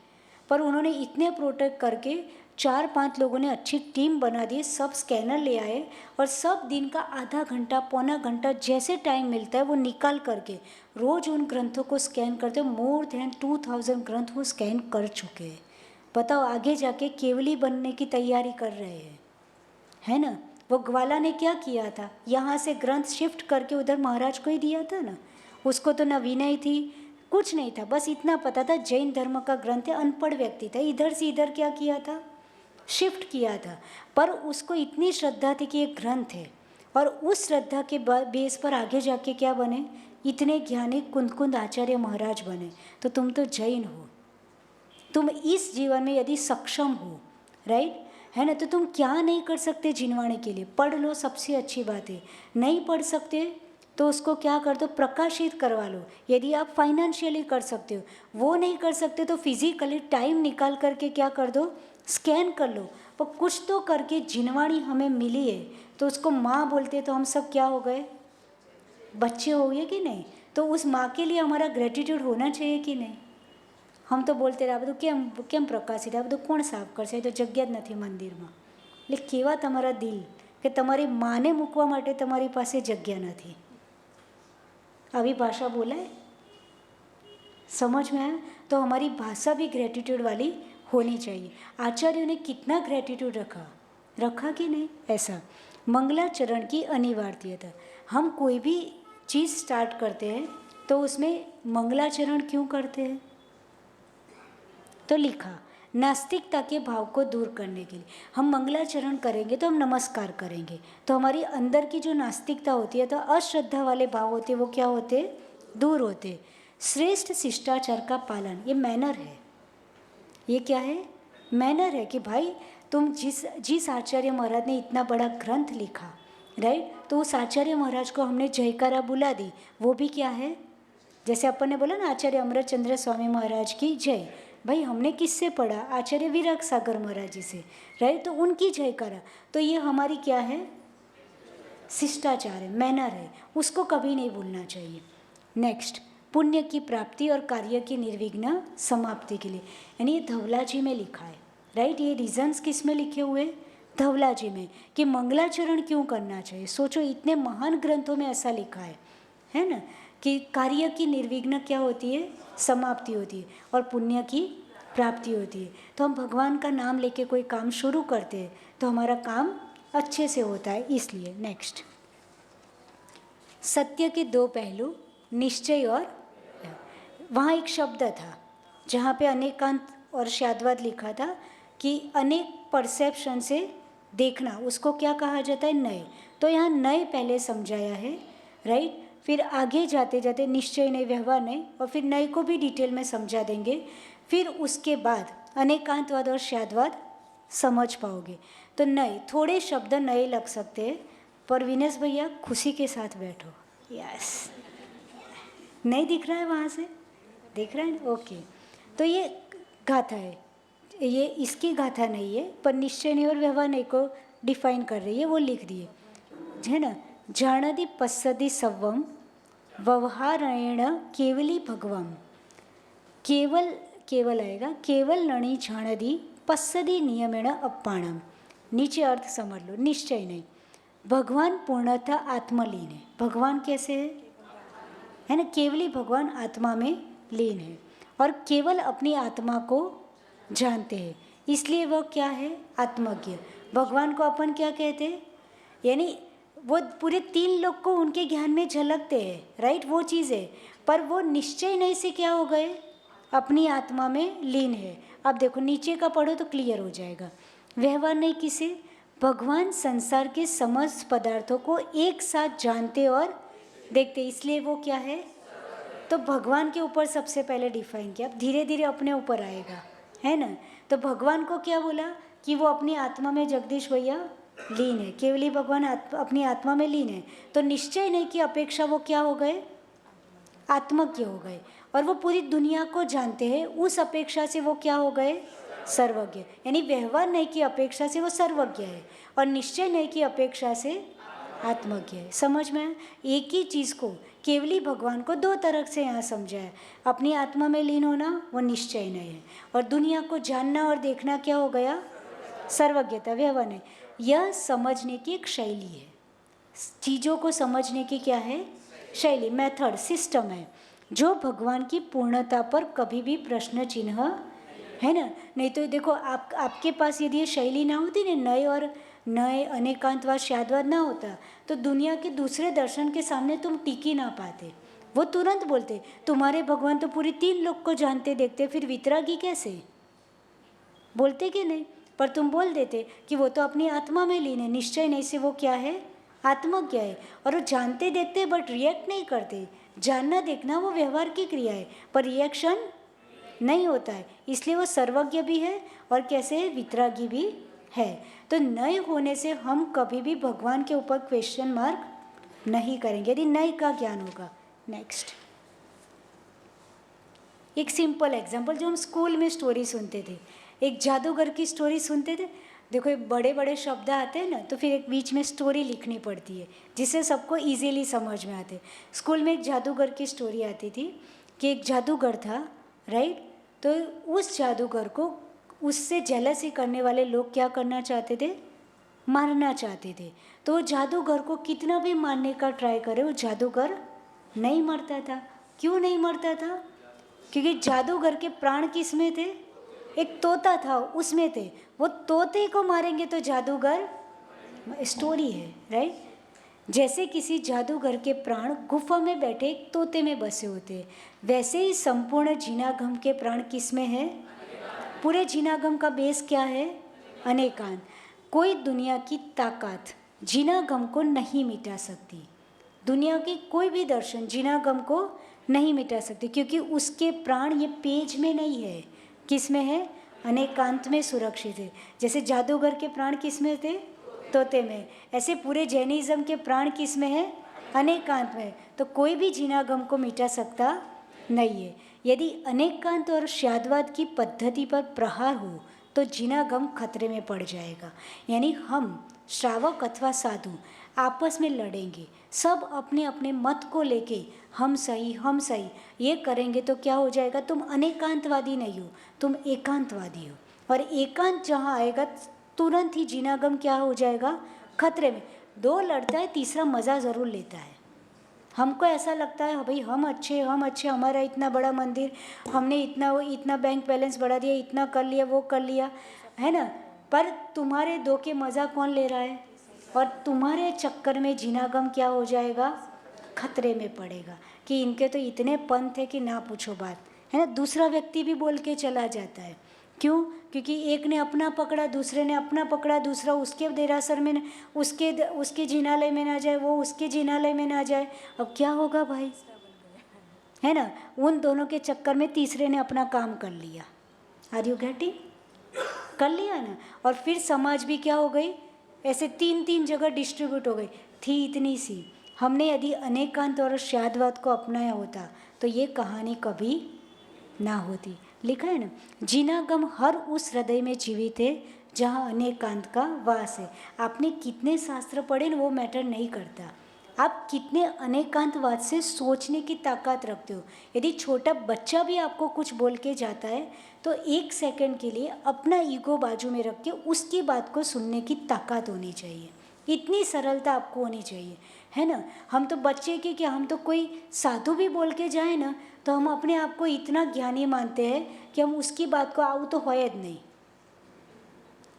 पर उन्होंने इतने प्रोटेक्ट करके 4-5 लोगों ने अच्छी टीम बना दी, सब स्कैनर ले आए, और सब दिन का आधा घंटा पौना घंटा जैसे टाइम मिलता है वो निकाल करके रोज़ उन ग्रंथों को स्कैन करते हो। मोर देन 2000 ग्रंथ वो स्कैन कर चुके हैं। बताओ, आगे जाके केवली बनने की तैयारी कर रहे हैं, है ना। वो ग्वाला ने क्या किया था, यहाँ से ग्रंथ शिफ्ट करके उधर महाराज को ही दिया था ना। उसको तो न विनय थी, कुछ नहीं था, बस इतना पता था जैन धर्म का ग्रंथ है, अनपढ़ व्यक्ति था, इधर से इधर क्या किया था, शिफ्ट किया था। पर उसको इतनी श्रद्धा थी कि ये ग्रंथ है, और उस श्रद्धा के बेस पर आगे जाके क्या बने, इतने ज्ञानी कुंद आचार्य महाराज बने। तो तुम तो जैन हो, तुम इस जीवन में यदि सक्षम हो, राइट, है ना, तो तुम क्या नहीं कर सकते जिनवाणी के लिए? पढ़ लो, सबसे अच्छी बात है। नहीं पढ़ सकते तो उसको क्या कर दो, प्रकाशित करवा लो। यदि आप फाइनेंशियली कर सकते हो, वो नहीं कर सकते तो फिजिकली टाइम निकाल करके क्या कर दो, स्कैन कर लो। पर कुछ तो करके जिनवाणी हमें मिली है तो उसको माँ बोलते तो हम सब क्या हो गए, बच्चे हो गए कि नहीं। तो उस माँ के लिए हमारा ग्रेटिट्यूड होना चाहिए कि नहीं। हम तो बोलते रहे આ બધું કેમ પ્રકાશિત, આ બધું કોણ સાફ કરશે, એ તો જગ્યા જ નથી મંદિરમાં. એટલે કેવા તમારા દિલ કે તમારી માને મૂકવા માટે તમારી પાસે જગ્યા નથી. આવી ભાષા બોલાય, समझ में आया। तो हमारी भाषा भी ग्रेटिट्यूड वाली होनी चाहिए। आचार्यों ने कितना ग्रेटिट्यूड रखा कि नहीं, ऐसा। मंगलाचरण की अनिवार्यता, हम कोई भी चीज़ स्टार्ट करते हैं तो उसमें मंगलाचरण क्यों करते हैं, तो लिखा नास्तिकता के भाव को दूर करने के लिए हम मंगलाचरण करेंगे तो हम नमस्कार करेंगे, तो हमारी अंदर की जो नास्तिकता होती है, तो अश्रद्धा वाले भाव होते हैं, वो क्या होते, दूर होते। श्रेष्ठ शिष्टाचार का पालन, ये मैनर है। ये क्या है, मैनर है कि भाई तुम जिस आचार्य महाराज ने इतना बड़ा ग्रंथ लिखा, राइट, तो उस आचार्य महाराज को हमने जयकारा बुला दी, वो भी क्या है, जैसे अपन ने बोला ना आचार्य अमृतचंद्र स्वामी महाराज की जय, भाई हमने किससे पढ़ा, आचार्य विराग सागर महाराज जी से, राइट, तो उनकी जयकारा। तो ये हमारी क्या है, शिष्टाचार है, मैनर है, उसको कभी नहीं भूलना चाहिए। नेक्स्ट, पुण्य की प्राप्ति और कार्य की निर्विघ्न समाप्ति के लिए, यानी ये धवला जी में लिखा है, राइट। ये रीजंस किस में लिखे हुए, धवला जी में, कि मंगलाचरण क्यों करना चाहिए। सोचो इतने महान ग्रंथों में ऐसा लिखा है ना, कि कार्य की निर्विघ्न क्या होती है, समाप्ति होती है, और पुण्य की प्राप्ति होती है। तो हम भगवान का नाम लेके कोई काम शुरू करते हैं तो हमारा काम अच्छे से होता है, इसलिए। नेक्स्ट, सत्य के दो पहलू, निश्चय और, वहाँ एक शब्द था जहाँ पे अनेकांत और शाद्वाद लिखा था कि अनेक परसेप्शन से देखना, उसको क्या कहा जाता है, नए। तो यहाँ नए पहले समझाया है, राइट। फिर आगे जाते जाते निश्चय नहीं, व्यवहार नहीं, और फिर नए को भी डिटेल में समझा देंगे। फिर उसके बाद अनेकांतवाद और शाद्वाद समझ पाओगे। तो नए, थोड़े शब्द नए लग सकते हैं, पर विनेश भैया खुशी के साथ बैठो, यस। नहीं दिख रहा है वहाँ से, दिख रहा है, ओके। तो ये गाथा है, ये इसकी गाथा नहीं है, पर निश्चय नहीं और व्यवहार नहीं को डिफाइन कर रही है, वो लिख दिए है ना। जाणदी पश्यति सवम व्यवहारेण केवली भगवम, केवल आएगा, केवल नणी जाणदी पश्यति नियमेण अपाणम। नीचे अर्थ समझ लो, निश्चय नहीं, भगवान पूर्णतः आत्मलीन है। भगवान कैसे है ना, केवली भगवान आत्मा में लीन है और केवल अपनी आत्मा को जानते हैं, इसलिए वह क्या है, आत्मज्ञ। भगवान को अपन क्या कहते हैं, यानी वो पूरे तीन लोग को उनके ज्ञान में झलकते हैं, राइट, वो चीज़ है। पर वो निश्चय नहीं से क्या हो गए, अपनी आत्मा में लीन है। अब देखो नीचे का पढ़ो तो क्लियर हो जाएगा। व्यवहार नहीं किसे, भगवान संसार के समस्त पदार्थों को एक साथ जानते और देखते, इसलिए वो क्या है। तो भगवान के ऊपर सबसे पहले डिफाइन किया, अब धीरे धीरे अपने ऊपर आएगा, है ना। तो भगवान को क्या बोला कि वो अपनी आत्मा में, जगदीश भैया, लीन है। केवली भगवान अपनी आत्मा में लीन है, तो निश्चय नहीं की अपेक्षा वो क्या हो गए, आत्मज्ञ हो गए, और वो पूरी दुनिया को जानते हैं, उस अपेक्षा से वो क्या हो गए, सर्वज्ञ। यानी व्यवहार नहीं की अपेक्षा से वो सर्वज्ञ है, और निश्चय नहीं की अपेक्षा से आत्मज्ञ है। समझ में, एक ही चीज़ को केवली भगवान को दो तरह से यहाँ समझा है। अपनी आत्मा में लीन होना वो निश्चय नहीं है, और दुनिया को जानना और देखना क्या हो गया, सर्वज्ञता, व्यवहार नहीं। यह समझने की एक शैली है, चीज़ों को समझने की क्या है, शैली, मेथड, सिस्टम है, जो भगवान की पूर्णता पर कभी भी प्रश्न चिन्ह है ना। नहीं तो देखो आपके पास यदि ये शैली ना होती ना, नए अनेकांतवाद शाद्वाद ना होता, तो दुनिया के दूसरे दर्शन के सामने तुम टिकी ना पाते। वो तुरंत बोलते तुम्हारे भगवान तो पूरी तीन लोग को जानते देखते, फिर वितरागी कैसे, बोलते कि नहीं। पर तुम बोल देते कि वो तो अपनी आत्मा में लीन है, निश्चय नहीं से वो क्या है, आत्मज्ञ है। और वो जानते देखते बट रिएक्ट नहीं करते। जानना देखना वो व्यवहार की क्रिया है, पर रिएक्शन नहीं होता है, इसलिए वो सर्वज्ञ भी है और कैसे है, वितरागी भी है। तो नए होने से हम कभी भी भगवान के ऊपर क्वेश्चन मार्क नहीं करेंगे यदि नए का ज्ञान होगा। नेक्स्ट, एक सिंपल एग्जाम्पल जो हम स्कूल में स्टोरी सुनते थे, एक जादूगर की स्टोरी सुनते थे। देखो ये बड़े बड़े शब्द आते हैं ना, तो फिर एक बीच में स्टोरी लिखनी पड़ती है जिससे सबको इजीली समझ में आते। स्कूल में एक जादूगर की स्टोरी आती थी कि एक जादूगर था, राइट। तो उस जादूगर को उससे जेलसी करने वाले लोग क्या करना चाहते थे, मारना चाहते थे। तो जादूगर को कितना भी मारने का ट्राई करे, वो जादूगर नहीं मरता था। क्यों नहीं मरता था? क्योंकि जादूगर के प्राण किस में थे, एक तोता था उसमें थे। वो तोते को मारेंगे तो जादूगर, स्टोरी है राइट। जैसे किसी जादूगर के प्राण गुफा में बैठे एक तोते में बसे होते, वैसे ही संपूर्ण जिनागम के प्राण किस में है, पूरे जिनागम का बेस क्या है, अनेकांत। कोई दुनिया की ताकत जिनागम को नहीं मिटा सकती। दुनिया की कोई भी दर्शन जिनागम को नहीं मिटा सकती, क्योंकि उसके प्राण ये पेज में नहीं है, किस में है, अनेकांत में सुरक्षित है। जैसे जादूगर के प्राण किस में थे, तोते में, ऐसे पूरे जैनिज्म के प्राण किस में है, अनेकांत में। तो कोई भी जिनागम को मिटा सकता नहीं है। यदि अनेकांत और श्यादवाद की पद्धति पर प्रहार हो तो जिनागम खतरे में पड़ जाएगा। यानी हम श्रावक अथवा साधु आपस में लड़ेंगे, सब अपने अपने मत को लेके हम सही ये करेंगे तो क्या हो जाएगा, तुम अनेकांतवादी नहीं हो, तुम एकांतवादी हो। और एकांत जहाँ आएगा तुरंत ही जिनागम क्या हो जाएगा, खतरे में। दो लड़ता है, तीसरा मज़ा ज़रूर लेता है। हमको ऐसा लगता है भाई हम अच्छे हमारा इतना बड़ा मंदिर, हमने इतना बैंक बैलेंस बढ़ा दिया, इतना कर लिया, वो कर लिया, है ना। पर तुम्हारे दो के मज़ा कौन ले रहा है, और तुम्हारे चक्कर में जिनागम क्या हो जाएगा, खतरे में पड़ेगा कि इनके तो इतने पंथ है कि ना पूछो बात, है ना। दूसरा व्यक्ति भी बोल के चला जाता है। क्यों? क्योंकि एक ने अपना पकड़ा, दूसरे ने अपना पकड़ा, दूसरा उसके देरासर में, उसके जिनालय में ना जाए, वो उसके जिनालय में ना जाए। अब क्या होगा भाई, है ना। उन दोनों के चक्कर में तीसरे ने अपना काम कर लिया। Are you getting? कर लिया ना। और फिर समाज भी क्या हो गई, ऐसे तीन जगह डिस्ट्रीब्यूट हो गई थी इतनी सी। हमने यदि अनेकांत और श्यादवाद को अपनाया होता तो ये कहानी कभी ना होती। लिखा है ना, जिनागम हर उस हृदय में जीवित है जहाँ अनेकांत का वास है। आपने कितने शास्त्र पढ़े ना, वो मैटर नहीं करता, आप कितने अनेकांतवाद से सोचने की ताकत रखते हो। यदि छोटा बच्चा भी आपको कुछ बोल के जाता है तो 1 सेकंड के लिए अपना ईगो बाजू में रख के उसकी बात को सुनने की ताकत होनी चाहिए। इतनी सरलता आपको होनी चाहिए, है ना। हम तो बच्चे के क्या, हम तो कोई साधु भी बोल के जाए ना तो हम अपने आप को इतना ज्ञानी मानते हैं कि हम उसकी बात को आऊ तो होयद नहीं,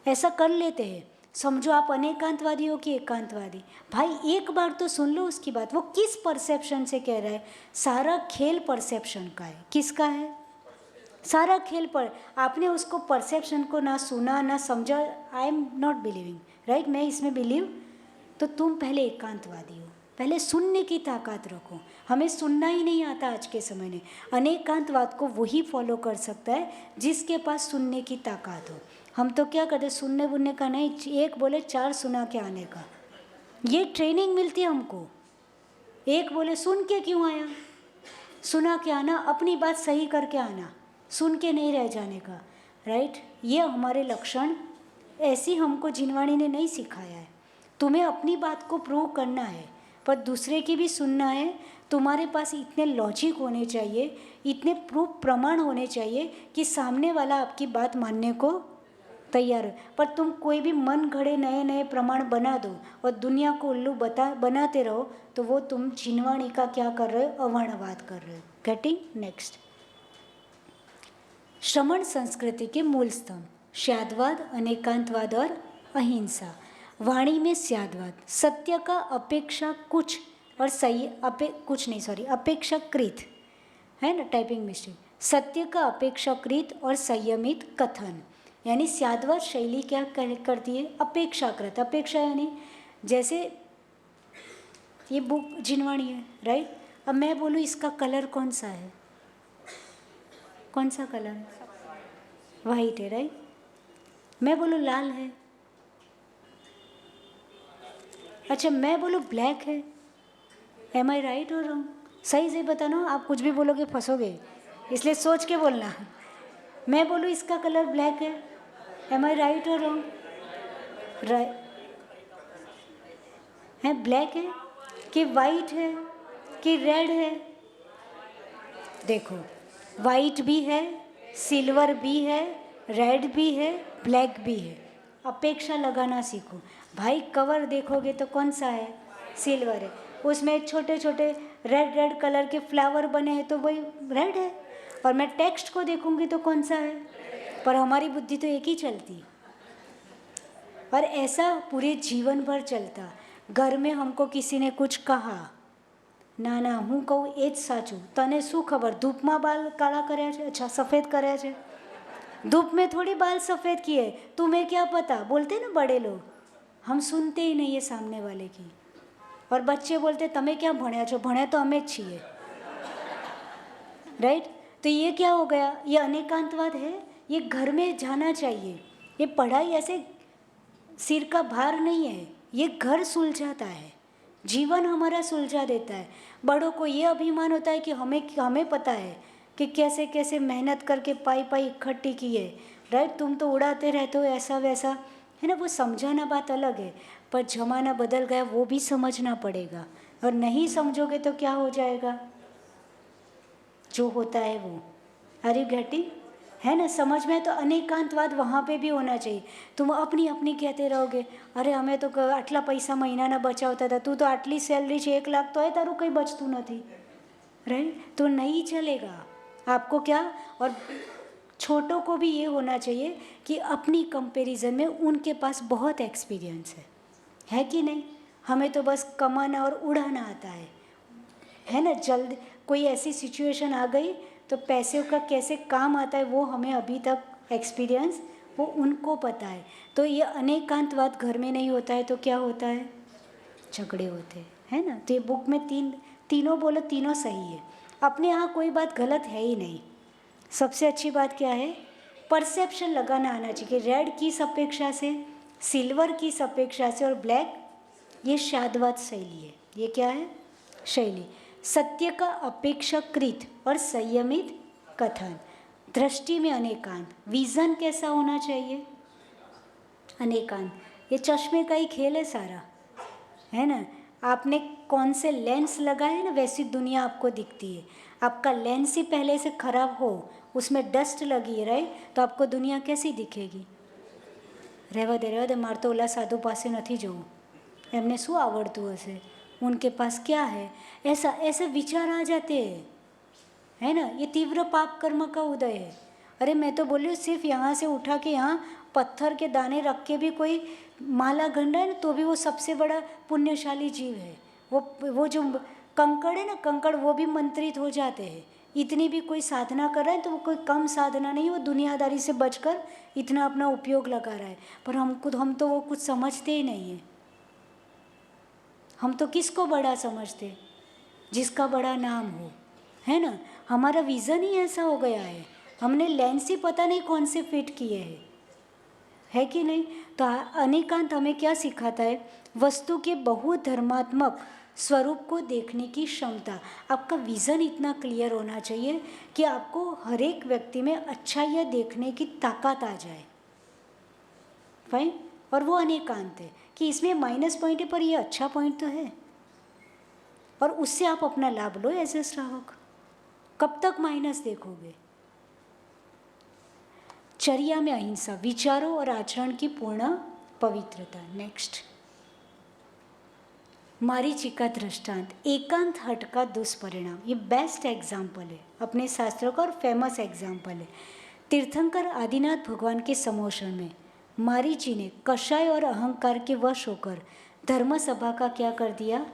ऐसा कर लेते हैं। समझो आप अनेकांतवादी हो कि एकांतवादी, भाई एक बार तो सुन लो उसकी बात, वो किस परसेप्शन से कह रहा है। सारा खेल परसेप्शन का है। किसका है? सारा खेल पर आपने उसको परसेप्शन को ना सुना ना समझा। I am not believing, right, मैं इसमें बिलीव। तो तुम पहले एकांतवादी हो, पहले सुनने की ताकत रखो। हमें सुनना ही नहीं आता आज के समय में। अनेकांतवाद को वही फॉलो कर सकता है जिसके पास सुनने की ताकत हो। हम तो क्या करते, सुनने बुनने का नहीं, एक बोले 4 सुना के आने का, ये ट्रेनिंग मिलती है हमको। एक बोले सुन के क्यों आया, सुना के आना, अपनी बात सही करके आना, सुन के नहीं रह जाने का, राइट। ये हमारे लक्षण ऐसी हमको जिनवाणी ने नहीं सिखाया है। तुम्हें अपनी बात को प्रूव करना है पर दूसरे की भी सुनना है। तुम्हारे पास इतने लॉजिक होने चाहिए, इतने प्रूफ प्रमाण होने चाहिए कि सामने वाला आपकी बात मानने को तैयार हो। पर तुम कोई भी मन घड़े नए नए प्रमाण बना दो और दुनिया को उल्लू बनाते रहो तो वो तुम जिनवाणी का क्या कर रहे हो, अवर्णवाद कर रहे हो। गेटिंग? नेक्स्ट, श्रमण संस्कृति के मूल स्तंभ श्यादवाद, अनेकांतवाद और अहिंसा। वाणी में श्यादवाद, सत्य का अपेक्षा कुछ और सही अपेक्षाकृत, है ना, टाइपिंग मिस्टेक, सत्य का अपेक्षाकृत और संयमित कथन। यानी श्यादवाद शैली क्या करती है, अपेक्षाकृत। अपेक्षा यानी जैसे ये बुक जिनवाणी है, राइट। अब मैं बोलूँ इसका कलर कौन सा है, कौन सा कलर है, वाइट है, राइट। मैं बोलूँ लाल है, अच्छा मैं बोलूँ ब्लैक है, एम आई राइट और रॉन्ग? सही से बताना, आप कुछ भी बोलोगे फंसोगे, इसलिए सोच के बोलना। मैं बोलूँ इसका कलर ब्लैक है, एम आई राइट और रॉन्ग? है ब्लैक है कि वाइट है कि रेड है? देखो, वाइट भी है, सिल्वर भी है, रेड भी है, ब्लैक भी है। अपेक्षा लगाना सीखो भाई। कवर देखोगे तो कौन सा है? सिल्वर है। उसमें छोटे छोटे रेड रेड कलर के फ्लावर बने हैं तो वही रेड है। और मैं टेक्स्ट को देखूंगी तो कौन सा है? पर हमारी बुद्धि तो एक ही चलती। और ऐसा पूरे जीवन भर चलता। घर में हमको किसी ने कुछ कहा, ના ના હું કહું એ જ સાચું, તને શું ખબર ધૂપમાં બાલ કાળા કર્યા છે? अच्छा सफ़ेद કર્યા છે? धूप में थोड़ी बाल सफ़ेद किए, तुम्हें क्या पता, बोलते ना बड़े लोग। हम सुनते ही नहीं है सामने वाले की। और बच्चे बोलते તમે क्या ભણ્યા છો? ભણ્યા तो અમે જ છીએ, राइट? तो ये क्या हो गया? ये अनेकांतवाद है। ये घर में जाना चाहिए। ये पढ़ाई ऐसे सिर का भार नहीं है, ये घर सुलझाता है, जीवन हमारा सुलझा देता है। बड़ों को ये अभिमान होता है कि हमें पता है कि कैसे कैसे मेहनत करके पाई पाई इकट्ठी की है, राइट? तुम तो उड़ाते रहते हो ऐसा वैसा, है ना? वो समझाना बात अलग है, पर ज़माना बदल गया, वो भी समझना पड़ेगा। और नहीं समझोगे तो क्या हो जाएगा? जो होता है वो। Are you getting? है ना? समझ में? तो अनेकांतवाद वहाँ पे भी होना चाहिए। तुम अपनी अपनी कहते रहोगे, अरे हमें तो आटला पैसा महीनाना बचावता था, तू तो आटली सैलरी છે 1 लाख तो है, तारू કંઈ બચતું નથી, राइट? तो नहीं चलेगा। आपको क्या, और छोटों को भी ये होना चाहिए कि अपनी कंपैरिजन में उनके पास बहुत एक्सपीरियंस है कि नहीं? हमें तो बस कमाना और उड़ाना आता है ना? जल्द कोई ऐसी सिचुएशन आ गई तो पैसे का कैसे काम आता है वो हमें अभी तक एक्सपीरियंस, वो उनको पता है। तो ये अनेकांतवाद घर में नहीं होता है तो क्या होता है? झगड़े होते हैं, है ना? तो ये बुक में तीनों बोलो, तीनों सही है। अपने यहाँ कोई बात गलत है ही नहीं। सबसे अच्छी बात क्या है? परसेप्शन लगाना आना चाहिए कि रेड किस अपेक्षा से, सिल्वर किस अपेक्षा से, और ब्लैक ये शादवाद शैली है। ये क्या है? शैली। सत्य का अपेक्षाकृत और संयमित कथन, दृष्टि में अनेकांत, विजन कैसा होना चाहिए? अनेकांत। ये चश्मे का ही खेल है सारा, है ना? आपने कौन से लेंस लगाए ना वैसी दुनिया आपको दिखती है। आपका लेंस ही पहले से खराब हो, उसमें डस्ट लगी है, राइट? तो आपको दुनिया कैसी दिखेगी? રહેવા દે મારે તો ઓલા સાધુ પાસે નથી જવું, એમને શું આવડતું હશે, उनके पास क्या है, ऐसे विचार आ जाते हैं, है ना? ये तीव्र पाप कर्म का उदय है। अरे मैं तो बोली सिर्फ यहाँ से उठा के यहाँ पत्थर के दाने रख के भी कोई माला गंडा है ना तो भी वो सबसे बड़ा पुण्यशाली जीव है। वो जो कंकड़ है ना, कंकड़ वो भी मंत्रित हो जाते हैं। इतनी भी कोई साधना कर रहा है तो वो कोई कम साधना नहीं, वो दुनियादारी से बचकर इतना अपना उपयोग लगा रहा है। पर हम तो वो कुछ समझते ही नहीं है। हम तो किसको बड़ा समझते? जिसका बड़ा नाम हो, है ना? हमारा विज़न ही ऐसा हो गया है। हमने लेंस ही पता नहीं कौन से फिट किए हैं, है कि नहीं? तो अनेकांत हमें क्या सिखाता है? वस्तु के बहुधर्मात्मक स्वरूप को देखने की क्षमता। आपका विज़न इतना क्लियर होना चाहिए कि आपको हर एक व्यक्ति में अच्छाइयाँ देखने की ताकत आ जाए। फाइन। और वो अनेकांत है कि इसमें माइनस पॉइंट है पर ये अच्छा पॉइंट तो है, और उससे आप अपना लाभ लो एज ए श्रावक। कब तक माइनस देखोगे? चर्या में अहिंसा, विचारों और आचरण की पूर्ण पवित्रता। नेक्स्ट, मारीची का दृष्टांत, एकांत हट का दुष्परिणाम। ये बेस्ट एग्जाम्पल है अपने शास्त्रों का और फेमस एग्जाम्पल है। तीर्थंकर आदिनाथ भगवान के समोषण में मारीची ने कषाय और अहंकार के वश होकर धर्म सभा का क्या कर दिया?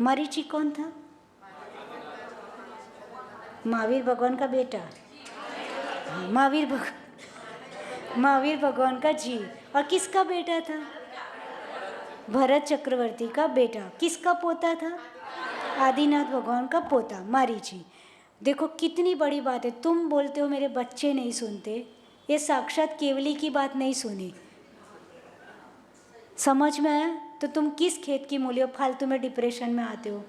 मारीची कौन था? महावीर भगवान का बेटा। महावीर भगवान का जी। और किसका बेटा था? भरत चक्रवर्ती का बेटा। किसका पोता था? आदिनाथ भगवान का पोता मारीची। देखो कितनी बड़ी बात है। तुम बोलते हो मेरे बच्चे नहीं सुनते, ये साक्षात केवली की बात नहीं सुनी। समझ में आया? तो तुम किस खेत की मूली हो? फालतू में डिप्रेशन में आते हो।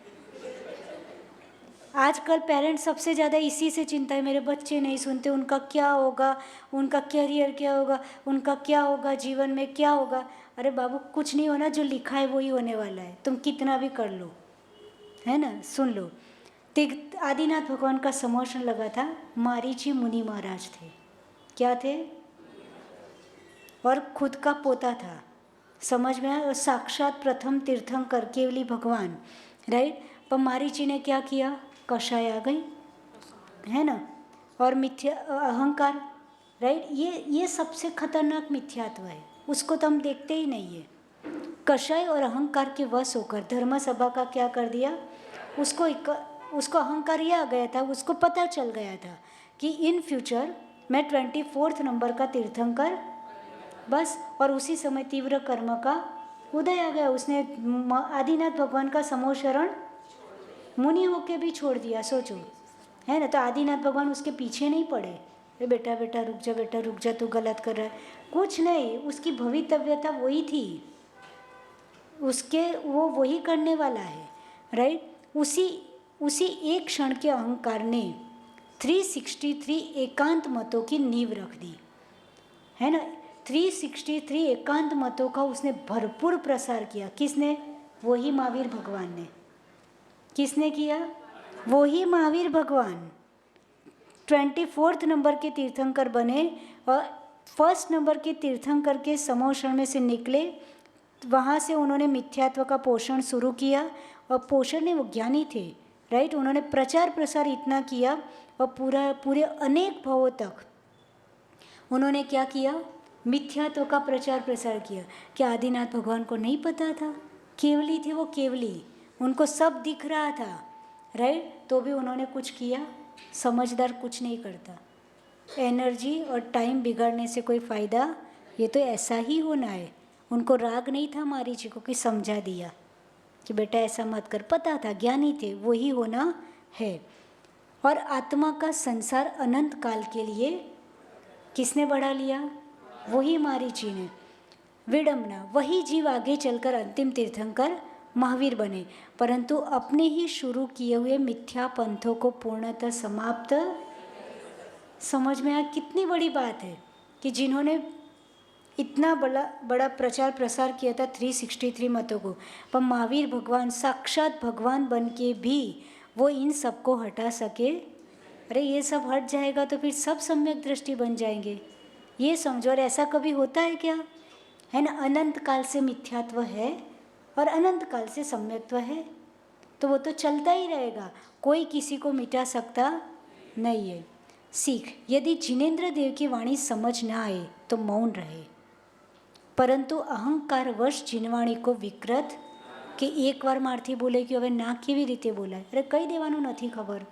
आजकल पेरेंट्स सबसे ज़्यादा इसी से चिंता है, मेरे बच्चे नहीं सुनते, उनका क्या होगा, उनका करियर क्या होगा, उनका क्या होगा, जीवन में क्या होगा। अरे बाबू कुछ नहीं होना, जो लिखा है वही होने वाला है, तुम कितना भी कर लो, है ना। सुन लो, आदिनाथ भगवान का समोषण लगा था, मारीची मुनि महाराज थे, क्या थे, और खुद का पोता था, समझ में आया। और साक्षात प्रथम तीर्थंकर केवली भगवान, राइट। पर मारीची ने क्या किया, कषाय आ गई, है ना। और मिथ्या अहंकार, राइट, ये सबसे खतरनाक मिथ्यात्व है, उसको तो हम देखते ही नहीं है। कषाय और अहंकार के वश होकर धर्म सभा का क्या कर दिया, उसको अहंकार ये आ गया था, उसको पता चल गया था कि इन फ्यूचर मैं 24 नंबर का तीर्थंकर, बस। और उसी समय तीव्र कर्म का उदय आ गया, उसने आदिनाथ भगवान का समोशरण मुनि होके भी छोड़ दिया, सोचो, है ना। तो आदिनाथ भगवान उसके पीछे नहीं पड़े, अरे बेटा बेटा रुक जा, बेटा रुक जा, तू गलत कर रहा है, कुछ नहीं, उसकी भवितव्यता वही थी, उसके वो वही करने वाला है, राइट। उसी एक क्षण के अहंकार ने 363 एकांत मतों की नींव रख दी, है ना। 363 एकांत मतों का उसने भरपूर प्रसार किया, किसने, वही महावीर भगवान ने। किसने किया, वही महावीर भगवान 24 नंबर के तीर्थंकर बने, और 1 नंबर के तीर्थंकर के समोषण में से निकले, वहाँ से उन्होंने मिथ्यात्व का पोषण शुरू किया, और पोषण ने वो ज्ञानी थे, राइट। उन्होंने प्रचार प्रसार इतना किया, और पूरे अनेक भवों तक उन्होंने क्या किया, मिथ्यात्व का प्रचार प्रसार किया। क्या आदिनाथ भगवान को नहीं पता था, केवली थे वो, केवली, उनको सब दिख रहा था, राइट, तो भी उन्होंने कुछ किया। समझदार कुछ नहीं करता, एनर्जी और टाइम बिगाड़ने से कोई फ़ायदा, ये तो ऐसा ही होना है। उनको राग नहीं था मारीची को कि समझा दिया कि बेटा ऐसा मत कर, पता था, ज्ञानी थे, वही होना है। और आत्मा का संसार अनंत काल के लिए किसने बढ़ा लिया, वही मारीची ने। विडम्बना, वही जीव आगे चलकर अंतिम तीर्थंकर महावीर बने, परंतु अपने ही शुरू किए हुए मिथ्या पंथों को पूर्णतः समाप्त, समझ में आया कितनी बड़ी बात है कि जिन्होंने इतना बड़ा प्रचार प्रसार किया था 363 मतों को, पर महावीर भगवान साक्षात भगवान बन के भी वो इन सबको हटा सके। अरे ये सब हट जाएगा तो फिर सब सम्यक दृष्टि बन जाएंगे, ये समझो। और ऐसा कभी होता है क्या, है ना। अनंत काल से मिथ्यात्व है और अनंत काल से सम्यक्त्व है, तो वो तो चलता ही रहेगा, कोई किसी को मिटा सकता नहीं है। सीख, यदि जिनेन्द्र देव की वाणी समझ ना आए तो मौन रहे, परंतु अहंकारवश જીનવાણી को વિકૃત કે એકવાર મારથી બોલે કે હવે ના કેવી રીતે બોલાય, અરે કઈ દેવાનું નથી ખબર,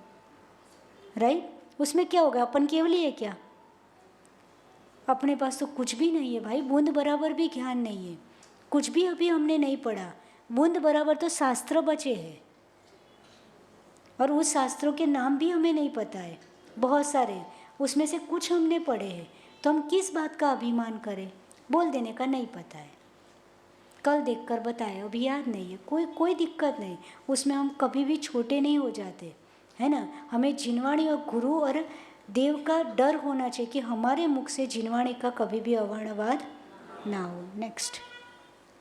राइट। उसमें क्या होगा, अपन केवली है क्या, अपने पास तो कुछ भी नहीं है भाई, बूंद बराबर भी ज्ञान नहीं है, कुछ भी अभी हमने नहीं पढ़ा, बूंद बराबर तो शास्त्र बचे हैं, और उस शास्त्रों के नाम भी हमें नहीं पता है, बहुत सारे, उसमें से कुछ हमने पढ़े हैं, तो हम किस बात का अभिमान करें, बोल देने का नहीं पता है, कल देखकर बताए, अभी याद नहीं है, कोई दिक्कत नहीं, उसमें हम कभी भी छोटे नहीं हो जाते, है ना। हमें जिनवाणी और गुरु और देव का डर होना चाहिए कि हमारे मुख से जिनवाणी का कभी भी अवर्णवाद ना हो। Next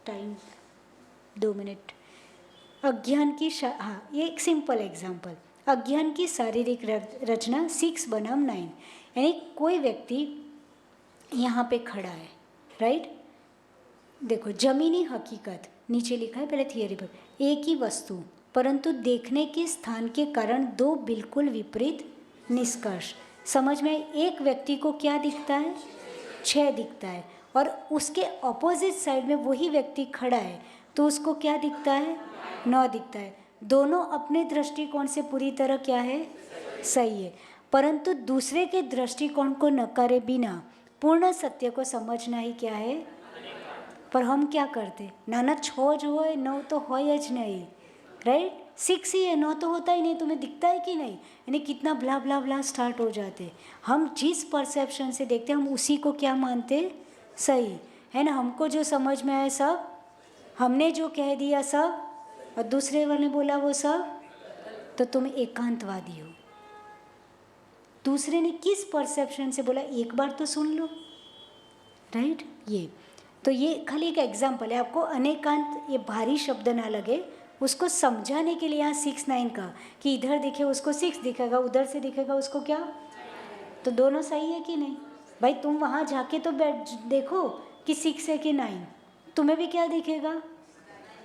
time 2 minute. अज्ञान की हाँ, ये एक सिंपल एग्जाम्पल, अज्ञान की शारीरिक रचना 6 बनाम 9, यानी कोई व्यक्ति यहाँ पे खड़ा है, राइट। देखो, जमीनी हकीकत नीचे लिखा है, पहले थियरी पर, एक ही वस्तु परंतु देखने के स्थान के कारण 2 बिल्कुल विपरीत निष्कर्ष। समझ में, एक व्यक्ति को क्या दिखता है, 6 दिखता है, और उसके ऑपोजिट साइड में वही व्यक्ति खड़ा है तो उसको क्या दिखता है, 9 दिखता है। दोनों अपने दृष्टिकोण से पूरी तरह क्या है, सही है, परंतु दूसरे के दृष्टिकोण को नकारे बिना पूर्ण सत्य को समझना ही क्या है। पर हम क्या करते, नाना 6 जो है 9 तो हो ज नहीं, राइट, 6 ही है, 9 तो होता ही नहीं, तुम्हें दिखता है कि नहीं, यानी कितना ब्ला ब्ला ब्ला स्टार्ट हो जाते। हम जिस परसेप्शन से देखते हैं हम उसी को क्या मानते, सही है ना। हमको जो समझ में आया सब, हमने जो कह दिया सब, और दूसरे वाले बोला वो सब, तो तुम एकांतवादी हो। दूसरे ने किस परसेप्शन से बोला, एक बार तो सुन लो, राइट। ये तो ये खाली एक एग्जाम्पल है, आपको अनेकांत ये भारी शब्द ना लगे, उसको समझाने के लिए यहाँ 6 9 का कि इधर दिखे उसको 6 दिखेगा, उधर से दिखेगा उसको क्या, तो दोनों सही है कि नहीं भाई। तुम वहाँ जाके तो बैठ देखो कि 6 है कि 9, तुम्हें भी क्या दिखेगा,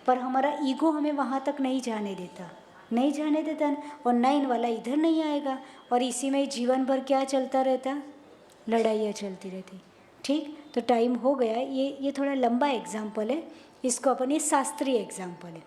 पर हमारा ईगो हमें वहाँ तक नहीं जाने देता, नहीं जाने देता न, और 9 वाला इधर नहीं आएगा, और इसी में जीवन भर क्या चलता रहता, लड़ाइयाँ चलती रहती। ठीक, तो टाइम हो गया। ये थोड़ा लंबा एग्जाम्पल है, इसको अपन ये शास्त्रीय एग्जाम्पल है,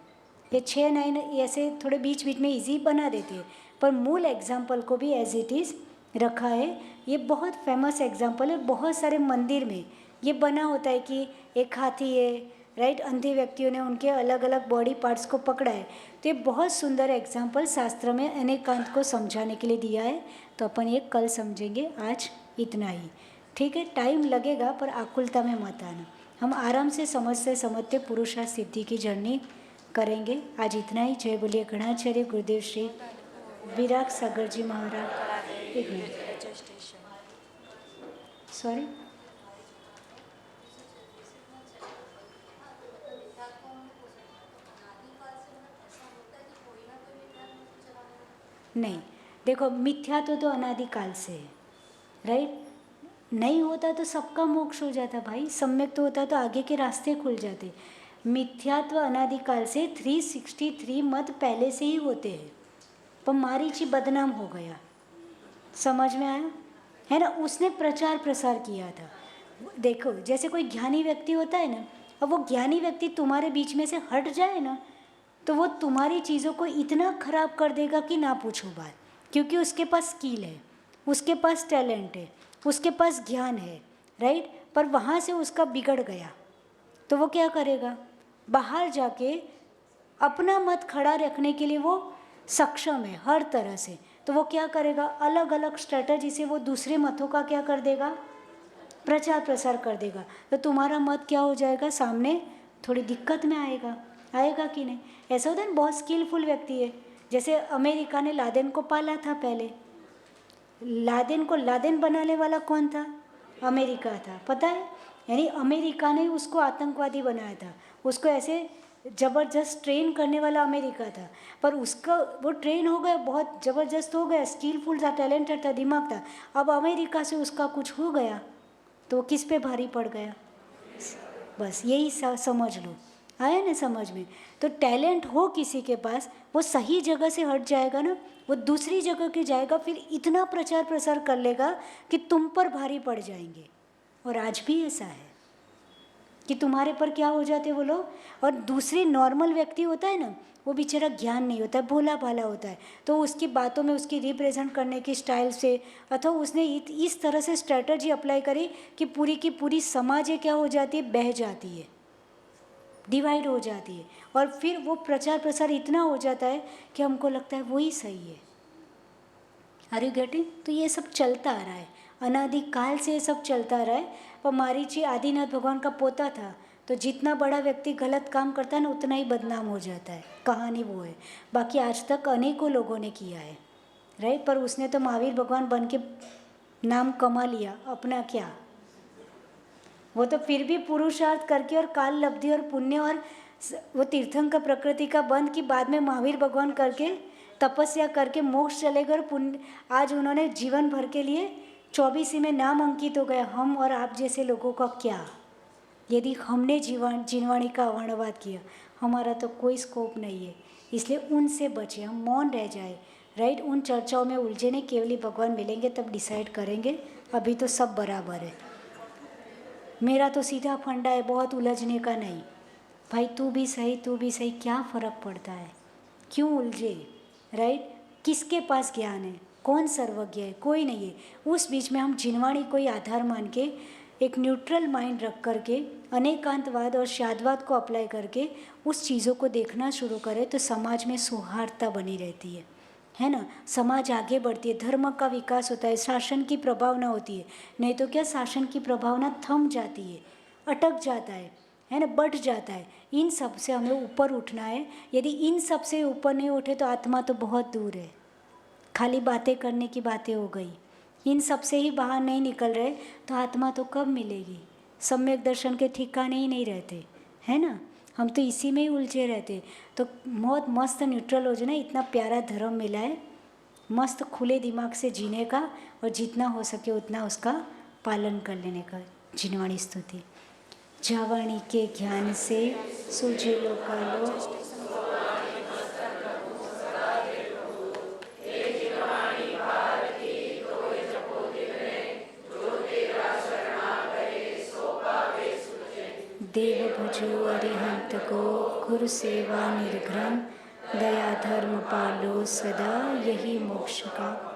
ये 6 9 ऐसे थोड़े बीच बीच में इजी बना देते हैं, पर मूल एग्जाम्पल को भी एज इट इज़ रखा है। ये बहुत फेमस एग्जाम्पल है, बहुत सारे मंदिर में ये बना होता है कि एक हाथी है, राइट, अंधे व्यक्तियों ने उनके अलग अलग बॉडी पार्ट्स को पकड़ा है। तो ये बहुत सुंदर एग्जाम्पल शास्त्र में अनेकांत को समझाने के लिए दिया है। तो अपन ये कल समझेंगे, आज इतना ही, ठीक है। टाइम लगेगा पर आकुलता में मत आना, हम आराम से समझते समझते पुरुषार्थ सिद्धि की जर्नी करेंगे। आज इतना ही। जय बोलिए गणाचार्य गुरुदेव श्री विराग सागर जी महाराज। एक मिनट, सॉरी, नहीं, देखो मिथ्या तो अनादिकाल से है, राइट। नहीं होता तो सबका मोक्ष हो जाता भाई, सम्यक तो होता तो आगे के रास्ते खुल जाते। मिथ्यात्व अनादिकाल से 363 मत पहले से ही होते हैं, पर मारीची बदनाम हो गया, समझ में आया है ना, उसने प्रचार प्रसार किया था। देखो जैसे कोई ज्ञानी व्यक्ति होता है ना, अब वो ज्ञानी व्यक्ति तुम्हारे बीच में से हट जाए ना, तो वो तुम्हारी चीज़ों को इतना खराब कर देगा कि ना पूछो बात, क्योंकि उसके पास स्किल है, उसके पास टैलेंट है, उसके पास ज्ञान है, राइट। पर वहाँ से उसका बिगड़ गया तो वो क्या करेगा, बाहर जाके अपना मत खड़ा रखने के लिए वो सक्षम है हर तरह से, तो वो क्या करेगा, अलग अलग स्ट्रेटजी से वो दूसरे मतों का क्या कर देगा, प्रचार प्रसार कर देगा। तो तुम्हारा मत क्या हो जाएगा, सामने थोड़ी दिक्कत में आएगा, आएगा कि नहीं। ऐसा होता है ना, बहुत स्किलफुल व्यक्ति है, जैसे अमेरिका ने लादेन को पाला था पहले, लादेन को लादेन बनाने वाला कौन था, अमेरिका था, पता है। यानी अमेरिका ने उसको आतंकवादी बनाया था, उसको ऐसे ज़बरदस्त ट्रेन करने वाला अमेरिका था, पर उसका वो ट्रेन हो गया, बहुत ज़बरदस्त हो गया, स्किलफुल था, टैलेंटेड था, दिमाग था। अब अमेरिका से उसका कुछ हो गया तो वो किस पे भारी पड़ गया, बस यही समझ लो, आया ना समझ में। तो टैलेंट हो किसी के पास, वो सही जगह से हट जाएगा ना, वो दूसरी जगह के जाएगा, फिर इतना प्रचार प्रसार कर लेगा कि तुम पर भारी पड़ जाएंगे। और आज भी ऐसा है कि तुम्हारे पर क्या हो जाते वो लोग। और दूसरी नॉर्मल व्यक्ति होता है ना, वो बेचारा ज्ञान नहीं होता है, भोला भाला होता है, तो उसकी बातों में उसकी रिप्रेजेंट करने की स्टाइल से, अथवा उसने इस तरह से स्ट्रेटजी अप्लाई करी कि पूरी की पूरी समाज क्या हो जाती है, बह जाती है, डिवाइड हो जाती है। और फिर वो प्रचार प्रसार इतना हो जाता है कि हमको लगता है वही सही है। Are you getting. तो ये सब चलता आ रहा है, अनादिकाल से ये सब चलता रहा है। और मारीची आदिनाथ भगवान का पोता था, तो जितना बड़ा व्यक्ति गलत काम करता है ना, उतना ही बदनाम हो जाता है, कहानी वो है। बाकी आज तक अनेकों लोगों ने किया है, राइट। पर उसने तो महावीर भगवान बन के नाम कमा लिया, अपना क्या, वो तो फिर भी पुरुषार्थ करके और काल लब्धि और पुण्य और वो तीर्थंकर प्रकृति का बंद की, बाद में महावीर भगवान करके तपस्या करके मोक्ष चले गए। और पुण्य आज उन्होंने जीवन भर के लिए 24 में नाम अंकित हो गया। हम और आप जैसे लोगों का क्या, यदि हमने जीववाणी का वर्णवाद किया, हमारा तो कोई स्कोप नहीं है। इसलिए उनसे बचे, हम मौन रह जाए, राइट। उन चर्चाओं में उलझे नहीं, केवल भगवान मिलेंगे तब डिसाइड करेंगे, अभी तो सब बराबर है। मेरा तो सीधा फंडा है, बहुत उलझने का नहीं भाई, तू भी सही तू भी सही, क्या फ़र्क पड़ता है, क्यों उलझे, राइट। किसके पास ज्ञान है, कौन सर्वज्ञ है, कोई नहीं है। उस बीच में हम जिनवाणी को ही आधार मान के एक न्यूट्रल माइंड रख करके अनेकांतवाद और शादवाद को अप्लाई करके उस चीज़ों को देखना शुरू करें, तो समाज में सौहार्दता बनी रहती है ना। समाज आगे बढ़ती है, धर्म का विकास होता है, शासन की प्रभावना होती है। नहीं तो क्या, शासन की प्रभावना थम जाती है, अटक जाता है, है ना, बढ़ जाता है। इन सब से हमें ऊपर उठना है। यदि इन सब से ऊपर नहीं उठे तो आत्मा तो बहुत दूर है, खाली बातें करने की बातें हो गई। इन सब से ही बाहर नहीं निकल रहे तो आत्मा तो कब मिलेगी? सम्यक दर्शन के ठिकाने ही नहीं रहते, है ना। हम तो इसी में ही उलझे रहते। तो बहुत मस्त न्यूट्रल हो जाए ना, इतना प्यारा धर्म मिला है, मस्त खुले दिमाग से जीने का और जितना हो सके उतना उसका पालन कर लेने का। जिनवाणी स्तुति। जावाणी के ज्ञान से सूझे लो कालो, देव भजो अरिहंत को, गुरु सेवा निर्घ्रम, दया धर्म पालो सदा, यही मोक्ष का